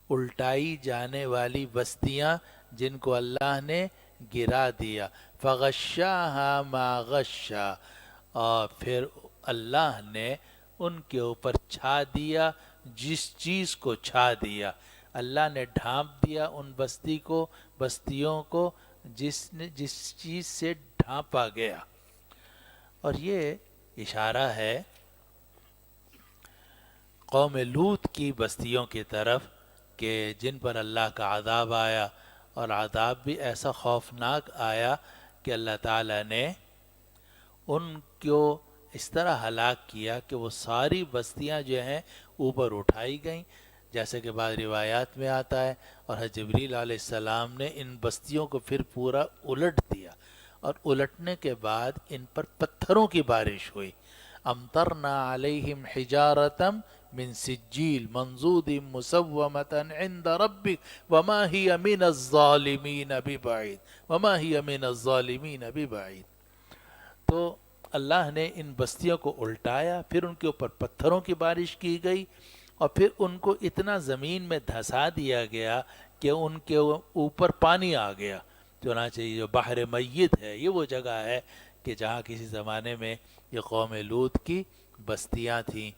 الٹائی جانے والی بستیاں جن کو اللہ نے گرا دیا، فغشاہا ما غشا اور پھر اللہ نے ان کے اوپر چھا دیا جس چیز کو چھا دیا، اللہ نے ڈھانپ دیا ان بستیوں کو جس چیز سے ڈھانپا گیا۔ اور یہ اشارہ ہے قوم لوط کی بستیوں کی طرف کہ جن پر اللہ کا عذاب آیا، اور عذاب بھی ایسا خوفناک آیا کہ اللہ تعالیٰ نے ان کو اس طرح ہلاک کیا کہ وہ ساری بستیاں جو ہیں اوپر اٹھائی گئیں، جیسے کہ بعض روایات میں آتا ہے، اور حضرت جبریل علیہ السلام نے ان بستیوں کو پھر پورا الٹ دیا، اور الٹنے کے بعد ان پر پتھروں کی بارش ہوئی، امطرنا علیہم حجارۃ من سجیل منضود مسومۃ عند ربک وما ہی من الظالمین ببعید، وما ہی من الظالمین ببعید۔ تو اللہ نے ان بستیوں کو الٹایا، پھر ان کے اوپر پتھروں کی بارش کی گئی، اور پھر ان کو اتنا زمین میں دھسا دیا گیا کہ ان کے اوپر پانی آ گیا۔ چنانچہ یہ جو بحر میت ہے یہ وہ جگہ ہے کہ جہاں کسی زمانے میں یہ قوم لوط کی بستیاں تھیں،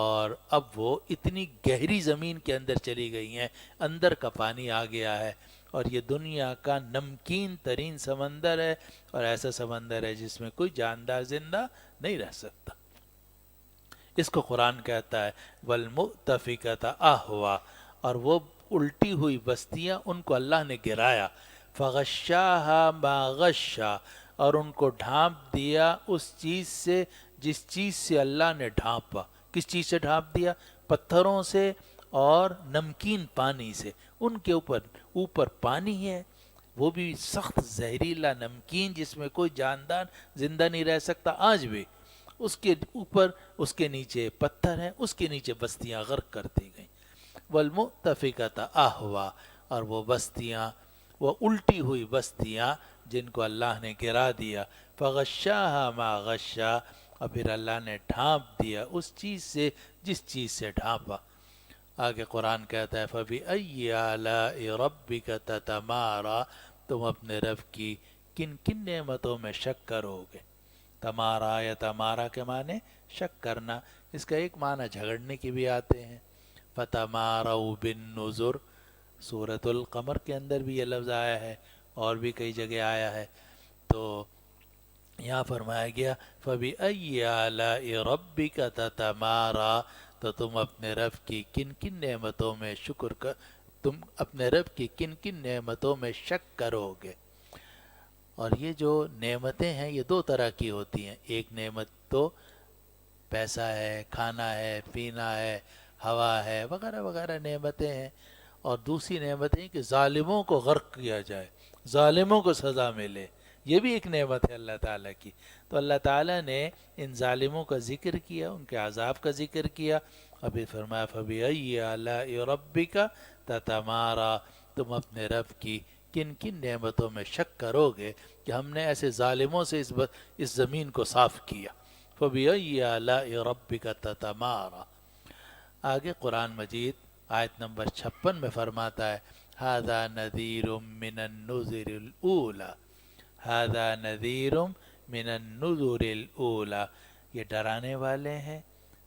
اور اب وہ اتنی گہری زمین کے اندر چلی گئی ہیں، اندر کا پانی آ گیا ہے، اور یہ دنیا کا نمکین ترین سمندر ہے، اور ایسا سمندر ہے جس میں کوئی جاندار زندہ نہیں رہ سکتا۔ اس کو قرآن کہتا ہے والمؤتفکۃ اہوا، اور وہ الٹی ہوئی بستیاں ان کو اللہ نے گرایا، فغشاہا ما غشا اور ان کو ڈھانپ دیا اس چیز سے جس چیز سے اللہ نے ڈھانپا۔ کس چیز سے ڈھانپ دیا؟ پتھروں سے اور نمکین پانی سے۔ ان کے اوپر پانی ہے، وہ بھی سخت زہریلا نمکین جس میں کوئی جاندار زندہ نہیں رہ سکتا آج بھی، اس کے اوپر اس کے نیچے پتھر ہیں، اس کے نیچے بستیاں غرق کر دی گئیں۔ والمؤتفکۃ اہوا اور وہ بستیاں، وہ الٹی ہوئی بستیاں جن کو اللہ نے گرا دیا، فغشاہا ما غشا اور پھر اللہ نے ڈھانپ دیا اس چیز سے جس چیز سے ڈھانپا۔ آگے قرآن کہتا ہے فَبِأَيِّ آلَاءِ رَبِّكَ تَتَمَارَىٰ، تم اپنے رب کی کن کن نعمتوں میں شک کرو گے۔ تمارا یا تمارا کے معنی شک کرنا، اس کا ایک معنی جھگڑنے کے بھی آتے ہیں۔ فَتَمَارَوْا بِالنُّذُرِ، سورۃ القمر کے اندر بھی یہ لفظ آیا ہے اور بھی کئی جگہ آیا ہے۔ تو یہاں فرمایا گیا فَبِأَيِّ آلَاءِ رَبِّكَ تَتَمَارَىٰ، تو تم اپنے رب کی کن کن نعمتوں میں تم اپنے رب کی کن کن نعمتوں میں شک کرو گے۔ اور یہ جو نعمتیں ہیں یہ دو طرح کی ہوتی ہیں، ایک نعمت تو پیسہ ہے، کھانا ہے، پینا ہے، ہوا ہے، وغیرہ وغیرہ نعمتیں ہیں، اور دوسری نعمتیں کہ ظالموں کو غرق کیا جائے، ظالموں کو سزا ملے، یہ بھی ایک نعمت ہے اللہ تعالیٰ کی۔ تو اللہ تعالیٰ نے ان ظالموں کا ذکر کیا، ان کے عذاب کا ذکر کیا، ابھی فرمایا فَبِأَيِّ آلَاءِ رَبِّكَ تَتَمَارَىٰ، تم اپنے رب کی کن کن نعمتوں میں شک کرو گے کہ ہم نے ایسے ظالموں سے اس زمین کو صاف کیا۔ فَبِأَيِّ آلَاءِ رَبِّكَ تَتَمَارَىٰ۔ آگے قرآن مجید آیت نمبر 56 میں فرماتا ہے هَذَا نَذِيرٌ مِّنَ النُّذُرِ الْأُولَىٰ، هَذَا نَذِيرٌ مِّنَ النُّذُرِ الْأُولَىٰ، یہ ڈرانے والے ہیں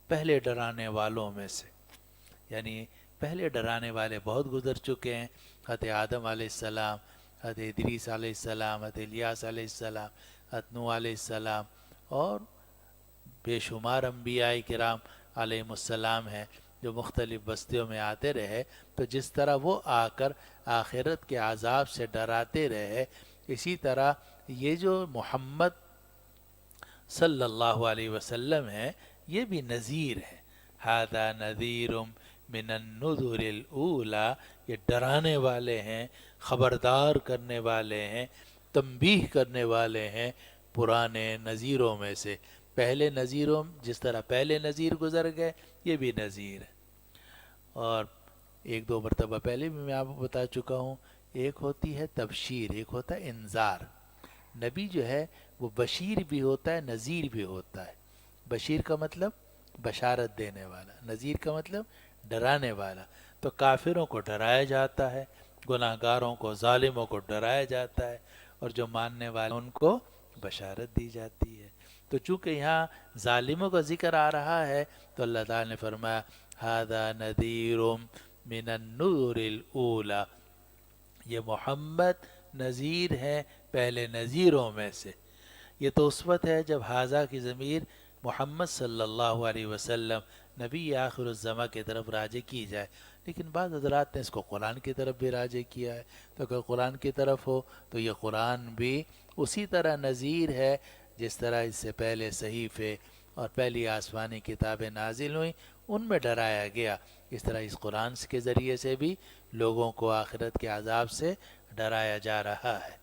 پہلے ڈرانے والوں میں سے، یعنی پہلے ڈرانے والے بہت گزر چکے ہیں، حضرت آدم علیہ السلام، حضرت ادریس علیہ السلام، حضرت الیاس علیہ السلام، حضرت نوح علیہ السلام، اور بے شمار انبیاء کرام علیہم السلام ہیں جو مختلف بستیوں میں آتے رہے۔ تو جس طرح وہ آ کر آخرت کے عذاب سے ڈراتے رہے، اسی طرح یہ جو محمد صلی اللہ علیہ وسلم ہیں یہ بھی نذیر ہے۔ ھذا نذیر من النذر الاولیٰ، یہ ڈرانے والے ہیں، خبردار کرنے والے ہیں، تنبیہ کرنے والے ہیں پرانے نذیروں میں سے۔ پہلے نذیروں جس طرح پہلے نذیر گزر گئے، یہ بھی نذیر ہے۔ اور ایک دو مرتبہ پہلے بھی میں آپ کو بتا چکا ہوں، ایک ہوتی ہے تبشیر، ایک ہوتا ہے انذار۔ نبی جو ہے وہ بشیر بھی ہوتا ہے، نذیر بھی ہوتا ہے۔ بشیر کا مطلب بشارت دینے والا، نذیر کا مطلب ڈرانے والا۔ تو کافروں کو ڈرایا جاتا ہے، گناہ گاروں کو، ظالموں کو ڈرایا جاتا ہے، اور جو ماننے والے ان کو بشارت دی جاتی ہے۔ تو چونکہ یہاں ظالموں کا ذکر آ رہا ہے تو اللہ تعالیٰ نے فرمایا ھذا نذیر من النذر الاولیٰ، یہ محمد نذیر ہے پہلے نذیروں میں سے۔ یہ تو اس وقت ہے جب ھذا کی ضمیر محمد صلی اللہ علیہ وسلم نبی آخر الزماں کی طرف راجع کی جائے، لیکن بعض حضرات نے اس کو قرآن کی طرف بھی راجع کیا ہے۔ تو اگر قرآن کی طرف ہو تو یہ قرآن بھی اسی طرح نذیر ہے جس طرح اس سے پہلے صحیفے اور پہلی آسمانی کتابیں نازل ہوئیں ان میں ڈرایا گیا، اس طرح اس قرآن کے ذریعے سے بھی لوگوں کو آخرت کے عذاب سے ڈرایا جا رہا ہے۔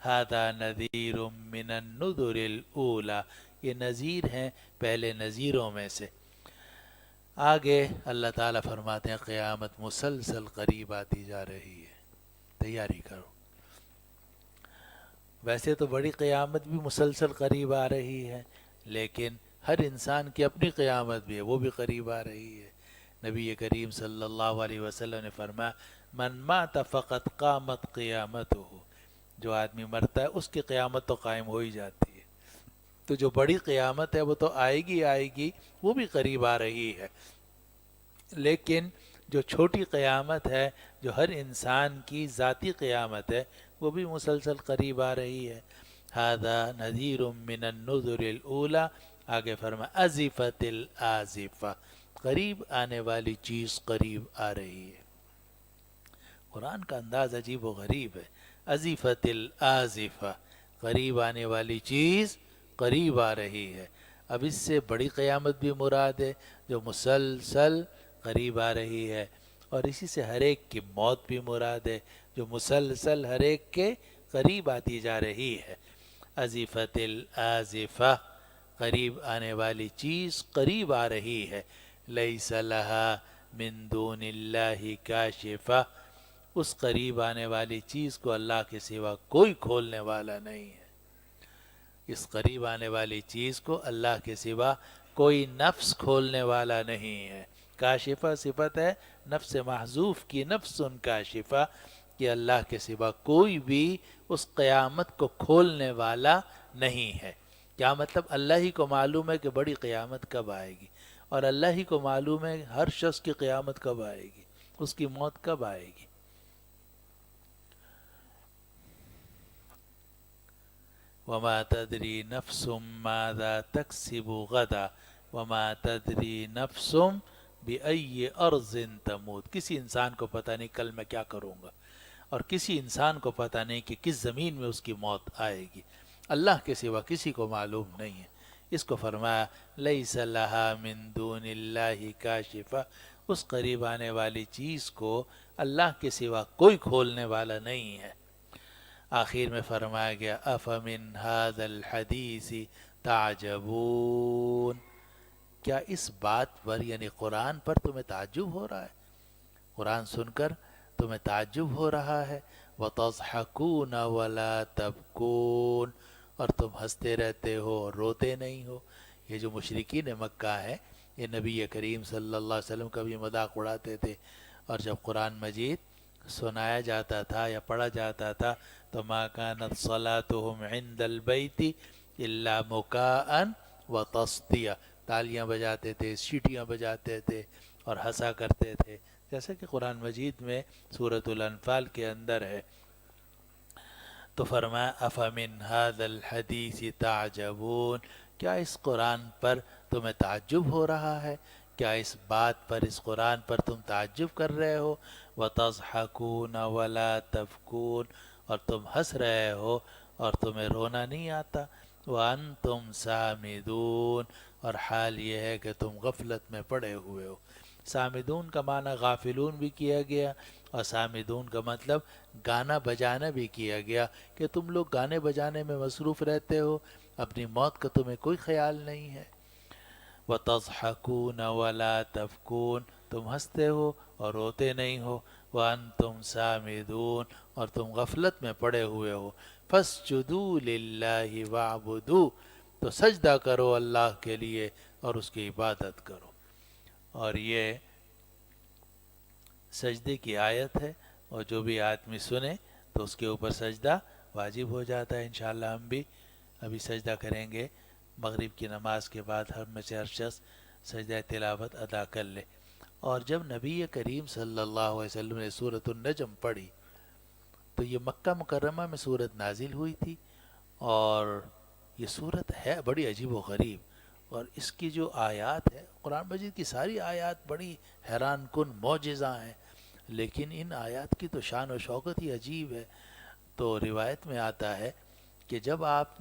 ھذا نذیر من النذر الاولیٰ، یہ نذیر ہیں پہلے نذیروں میں سے۔ آگے اللہ تعالیٰ فرماتے ہیں قیامت مسلسل قریب آتی جا رہی ہے، تیاری کرو۔ ویسے تو بڑی قیامت بھی مسلسل قریب آ رہی ہے، لیکن ہر انسان کی اپنی قیامت بھی ہے، وہ بھی قریب آ رہی ہے۔ نبی کریم صلی اللہ علیہ وسلم نے فرمایا من مات فقط قامت قیامتہ، جو آدمی مرتا ہے اس کی قیامت تو قائم ہو ہی جاتی ہے۔ تو جو بڑی قیامت ہے وہ تو آئے گی، وہ بھی قریب آ رہی ہے، لیکن جو چھوٹی قیامت ہے، جو ہر انسان کی ذاتی قیامت ہے، وہ بھی مسلسل قریب آ رہی ہے۔ ھذا نذیر من النذر الاولیٰ، آگے فرمایا ازفت الازفہ، قریب آنے والی چیز قریب آ رہی ہے۔ قرآن کا انداز عجیب و غریب ہے۔ ازفت الازفہ، قریب آنے والی چیز قریب آ رہی ہے۔ اب اس سے بڑی قیامت بھی مراد ہے جو مسلسل قریب آ رہی ہے، اور اسی سے ہر ایک کی موت بھی مراد ہے جو مسلسل ہر ایک کے قریب آتی جا رہی ہے۔ ازفت الازفہ، قریب آنے والی چیز قریب آ رہی ہے۔ لیس لہا من دون اللہ کاشفہ، اس قریب آنے والی چیز کو اللہ کے سوا کوئی کھولنے والا نہیں ہے۔ اس قریب آنے والی چیز کو اللہ کے سوا کوئی نفس کھولنے والا نہیں ہے۔ کاشفہ صفت ہے نفس محذوف کی، نفس کاشفہ، کہ اللہ کے سوا کوئی بھی اس قیامت کو کھولنے والا نہیں ہے۔ کیا مطلب؟ اللہ ہی کو معلوم ہے کہ بڑی قیامت کب آئے گی، اور اللہ ہی کو معلوم ہے ہر شخص کی قیامت کب آئے گی، اس کی موت کب آئے گی۔ وما تدری نفس ماذا تکسب غدا وما تدری نفس بأی ارض تموت۔ کسی انسان کو پتہ نہیں کل میں کیا کروں گا، اور کسی انسان کو پتہ نہیں کہ کس زمین میں اس کی موت آئے گی۔ اللہ کے سوا کسی کو معلوم نہیں ہے۔ اس کو فرمایا لیس لہا من دون اللہ کاشفہ، اس قریب آنے والی چیز کو اللہ کے سوا کوئی کھولنے والا نہیں ہے۔ آخر میں فرمایا گیا افمن ھذا الحدیث تعجبون، کیا اس بات پر یعنی قرآن پر تمہیں تعجب ہو رہا ہے؟ قرآن سن کر تمہیں تعجب ہو رہا ہے؟ وَتَضْحَكُونَ وَلَا تَبْكُونَ، اور تم ہنستے رہتے ہو اور روتے نہیں ہو۔ یہ جو مشرکین مکہ ہیں یہ نبی کریم صلی اللہ علیہ وسلم کا بھی مذاق اڑاتے تھے، اور جب قرآن مجید سنایا جاتا تھا یا پڑھا جاتا تھا تو مَا كَانَتْ صَلَاتُهُمْ عِنْدَ الْبَيْتِ إِلَّا مُكَاءً وَتَصْدِيَةً، تالیاں بجاتے تھے، سیٹیاں بجاتے تھے اور ہنسا کرتے تھے، جیسا کہ قرآن مجید میں سورۃ الانفال کے اندر ہے۔ تو فرمایا افمن ھذا الحدیث تعجبون، کیا اس قرآن پر تمہیں تعجب ہو رہا ہے؟ کیا اس بات پر، اس قرآن پر تم تعجب کر رہے ہو؟ وَتَضْحَكُونَ وَلَا تَبْكُونَ، اور تم ہنس رہے ہو اور تمہیں رونا نہیں آتا۔ وَأَنْتُمْ سَامِدُونَ، اور حال یہ ہے کہ تم غفلت میں پڑے ہوئے ہو۔ سامدون کا معنی غافلون بھی کیا گیا، اور سامدون کا مطلب گانا بجانا بھی کیا گیا، کہ تم لوگ گانے بجانے میں مصروف رہتے ہو، اپنی موت کا تمہیں کوئی خیال نہیں ہے۔ وَتَضْحَكُونَ وَلَا تَبْكُونَ، تم ہنستے ہو اور روتے نہیں ہو۔ وَأَنْتُمْ سَامِدُونَ، اور تم غفلت میں پڑے ہوئے ہو۔ فَاسْجُدُوا لِلَّهِ وَاعْبُدُوا، تو سجدہ کرو اللہ کے لیے اور اس کی عبادت کرو۔ اور یہ سجدے کی آیت ہے، اور جو بھی آدمی سنے تو اس کے اوپر سجدہ واجب ہو جاتا ہے۔ انشاءاللہ ہم بھی ابھی سجدہ کریں گے، مغرب کی نماز کے بعد ہر شخص سجدہ تلاوت ادا کر لے۔ اور جب نبی کریم صلی اللہ علیہ وسلم نے سورۃ النجم پڑھی تو یہ مکہ مکرمہ میں سورت نازل ہوئی تھی، اور یہ سورت ہے بڑی عجیب و غریب، اور اس کی جو آیات ہے، قرآن مجید کی ساری آیات بڑی حیران کن معجزہ ہیں، لیکن ان آیات کی تو شان و شوکت ہی عجیب ہے۔ تو روایت میں آتا ہے کہ جب آپ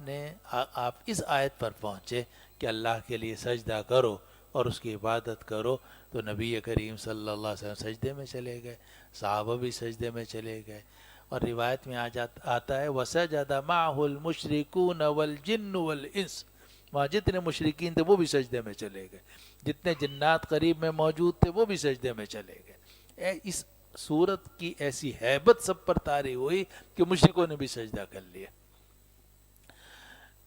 اس آیت پر پہنچے کہ اللہ کے لیے سجدہ کرو اور اس کی عبادت کرو، تو نبی کریم صلی اللہ علیہ وسلم سجدے میں چلے گئے، صحابہ بھی سجدے میں چلے گئے، اور روایت میں آتا ہے وَسَجَدَ مَعَهُ الْمُشْرِكُونَ وَالْجِنُّ وَالْإِنسُ، وہاں جتنے مشرکین تھے وہ بھی سجدے میں چلے گئے، جتنے جنات قریب میں موجود تھے وہ بھی سجدے میں چلے گئے۔ اس سورت کی ایسی ہیبت سب پر طاری ہوئی کہ مشرکوں نے بھی سجدہ کر لیا۔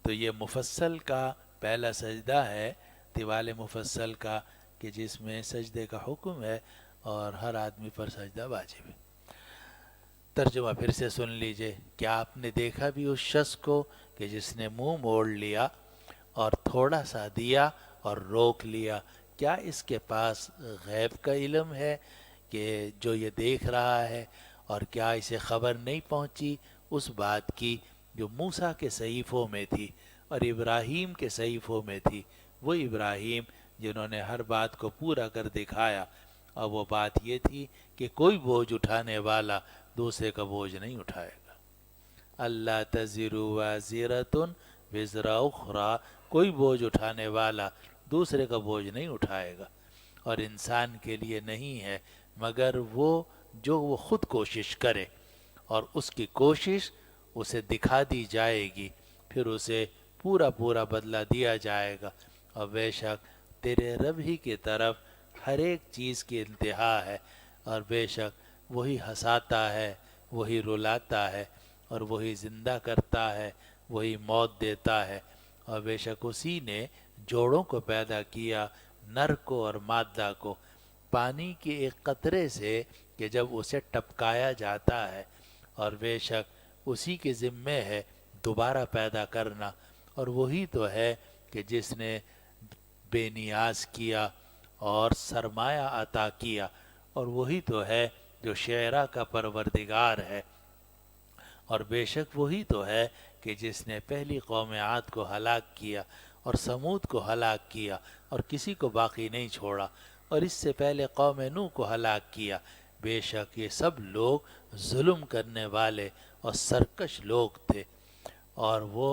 تو یہ مفصل کا پہلا سجدہ ہے، طوال مفصل کا، کہ جس میں سجدے کا حکم ہے اور ہر آدمی پر سجدہ واجب ہے۔ ترجمہ پھر سے سن لیجئے۔ کیا آپ نے دیکھا بھی اس شخص کو کہ جس نے منہ موڑ لیا اور تھوڑا سا دیا اور روک لیا؟ کیا اس کے پاس غیب کا علم ہے کہ جو یہ دیکھ رہا ہے؟ اور کیا اسے خبر نہیں پہنچی اس بات کی جو موسیٰ کے صحیفوں میں تھی اور ابراہیم کے صحیفوں میں تھی؟ وہ ابراہیم جنہوں نے ہر بات کو پورا کر دکھایا، اور وہ بات یہ تھی کہ کوئی بوجھ اٹھانے والا دوسرے کا بوجھ نہیں اٹھائے گا۔ اللہ تزر وازرۃ وزر اخری، کوئی بوجھ اٹھانے والا دوسرے کا بوجھ نہیں اٹھائے گا، اور انسان کے لیے نہیں ہے مگر وہ خود کوشش کرے، اور اس کی کوشش اسے دکھا دی جائے گی، پھر اسے پورا بدلہ دیا جائے گا، اور بے شک تیرے رب ہی کی طرف ہر ایک چیز کی انتہا ہے، اور بے شک وہی ہنساتا ہے، وہی رلاتا ہے، اور وہی زندہ کرتا ہے، وہی موت دیتا ہے۔ اور بے شک اسی نے جوڑوں کو پیدا کیا، نر کو اور مادہ کو، پانی کے ایک قطرے سے کہ جب اسے ٹپکایا جاتا ہے، اور بے شک اسی کے ذمے ہے دوبارہ پیدا کرنا، اور وہی تو ہے کہ جس نے بے نیاز کیا اور سرمایہ عطا کیا، اور وہی تو ہے جو شعراء کا پروردگار ہے، اور بے شک وہی تو ہے کہ جس نے پہلی قوم عاد کو ہلاک کیا اور سمود کو ہلاک کیا اور کسی کو باقی نہیں چھوڑا، اور اس سے پہلے قوم نوح کو ہلاک کیا۔ بے شک یہ سب لوگ ظلم کرنے والے اور سرکش لوگ تھے، اور وہ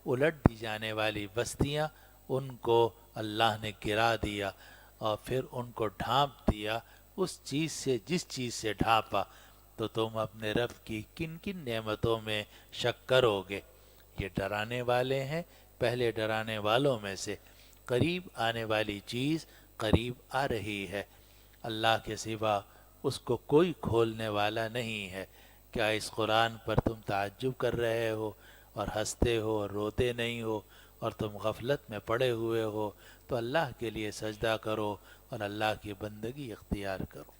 الٹ دی جانے والی بستیاں، ان کو اللہ نے گرا دیا اور پھر ان کو ڈھانپ دیا اس چیز سے جس چیز سے ڈھانپا، تو تم اپنے رب کی کن کن نعمتوں میں شک کرو گے۔ یہ ڈرانے والے ہیں پہلے ڈرانے والوں میں سے، قریب آنے والی چیز قریب آ رہی ہے، اللہ کے سوا اس کو کوئی کھولنے والا نہیں ہے۔ کیا اس قرآن پر تم تعجب کر رہے ہو اور ہنستے ہو اور روتے نہیں ہو، اور تم غفلت میں پڑے ہوئے ہو؟ تو اللہ کے لیے سجدہ کرو اور اللہ کی بندگی اختیار کرو۔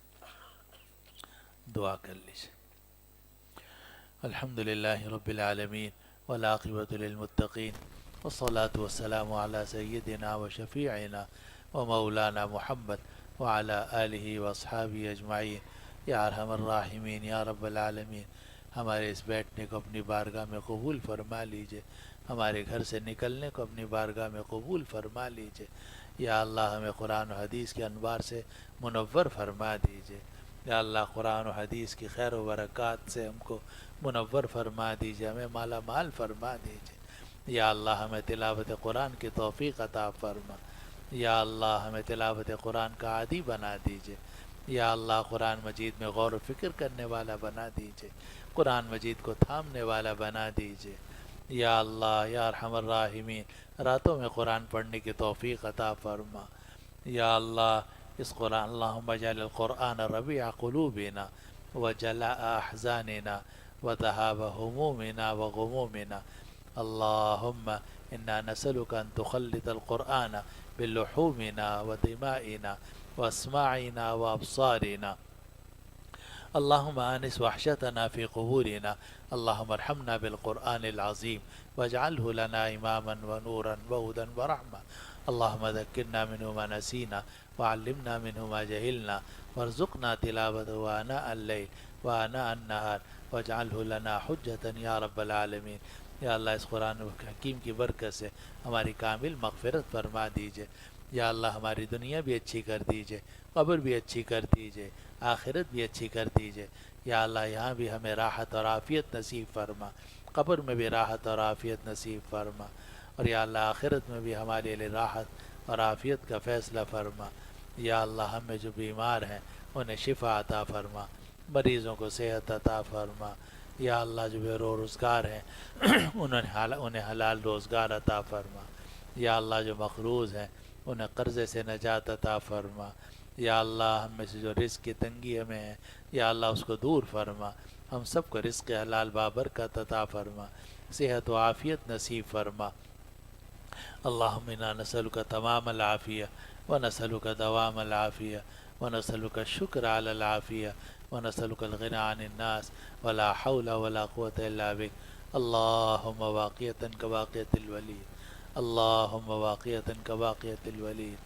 دعا کر لیجیے۔ الحمدللہ رب العالمین والعاقبۃ للمتقین والصلاة والسلام علی سیدنا و شفیعنا و مولانا محمد وعلی آلہ واصحابہ اجمعین۔ یا ارحم الراحمین یا رب العالمین، ہمارے اس بیٹھنے کو اپنی بارگاہ میں قبول فرما لیجئے، ہمارے گھر سے نکلنے کو اپنی بارگاہ میں قبول فرما لیجئے۔ یا اللہ ہمیں قرآن و حدیث کے انوار سے منور فرما دیجئے۔ یا اللہ قرآن و حدیث کی خیر و برکات سے ہم کو منور فرما دیجئے، ہمیں مالا مال فرما دیجئے۔ یا اللہ ہمیں تلاوت قرآن کی توفیق عطا فرما۔ یا اللہ ہمیں تلاوت قرآن کا عادی بنا دیجئے۔ یا اللہ قرآن مجید میں غور و فکر کرنے والا بنا دیجئے، قرآن مجید کو تھامنے والا بنا دیجئے۔ یا اللہ یا ارحم الراحمین، راتوں میں قرآن پڑھنے کی توفیق عطا فرما۔ یا اللہ اس قرآن، اللہم اجعل القرآن ربیع قلوبنا وجلاء احزاننا وذهاب همومنا وغمومنا۔ اللہم انا نسألك ان تخلط القرآن بلحومنا ودمائنا واسماعنا وابصارنا۔ اللہم آنس وحشتنا فی قبورنا۔ اللہم ارحمنا بالقرآن العظیم واجعلہ لنا اماما ونورا وہدا ورحمہ۔ اللہم ذکرنا منہ ما نسینا وعلمنا منہ ما جہلنا وارزقنا تلاوته آناء اللیل وآناء النہار واجعلہ لنا حجتا یا رب العالمین۔ یا اللہ اس قرآن حکیم کی برکت سے ہماری کامل مغفرت فرما دیجئے۔ یا اللہ ہماری دنیا بھی اچھی کر دیجئے، قبر بھی اچھی کر دیجئے، آخرت بھی اچھی کر دیجئے۔ یا اللہ یہاں بھی ہمیں راحت اور عافیت نصیب فرما، قبر میں بھی راحت اور عافیت نصیب فرما، اور یا اللہ آخرت میں بھی ہمارے لیے راحت اور عافیت کا فیصلہ فرما۔ یا اللہ ہم میں جو بیمار ہیں انہیں شفا عطا فرما، مریضوں کو صحت عطا فرما۔ یا اللہ جو بے روزگار ہیں انہیں حلال روزگار عطا فرما۔ یا اللہ جو مقروض ہیں انہیں قرضے سے نجات عطا فرما۔ یا اللہ ہم میں سے جو رزق کی تنگی ہمیں ہے، یا اللہ اس کو دور فرما، ہم سب کو رزق حلال بابرکت عطا فرما، صحت و عافیت نصیب فرما۔ اللہم انا نسألک تمام العافیہ ونسألک دوام العافیہ ونسألک الشکر علی العافیہ ونسألک الغنی عن الناس ولا حول ولا قوة الا بک۔ اللہم واقعتا کواقعۃ الولید، اللہم واقعتا کواقعۃ الولید،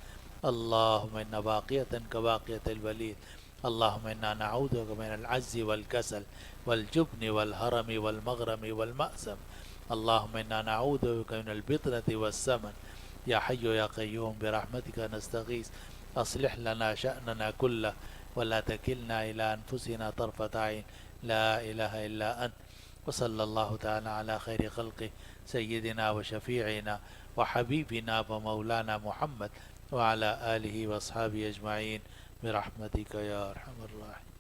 اللہم انا واقعتا کواقعۃ الولید، اللہم انا نعوذ بک من العجز والکسل والجبن والحرم والمغرم والمأثم، اللہم انا نعوذ بک من البطنة والسمن۔ یا حی یا قیوم برحمتک نستغیث اصلح لنا شأننا کلہ ولا تکلنا الی انفسنا طرفۃ عین، لا الہ الا انت۔ وصلی اللہ تعالی علی خیر خلقہ سیدنا و شفیعنا و حبیبنا و مولانا محمد وعلی آلہ واصحابہ اجمعین برحمتک یا ارحم الراحمین۔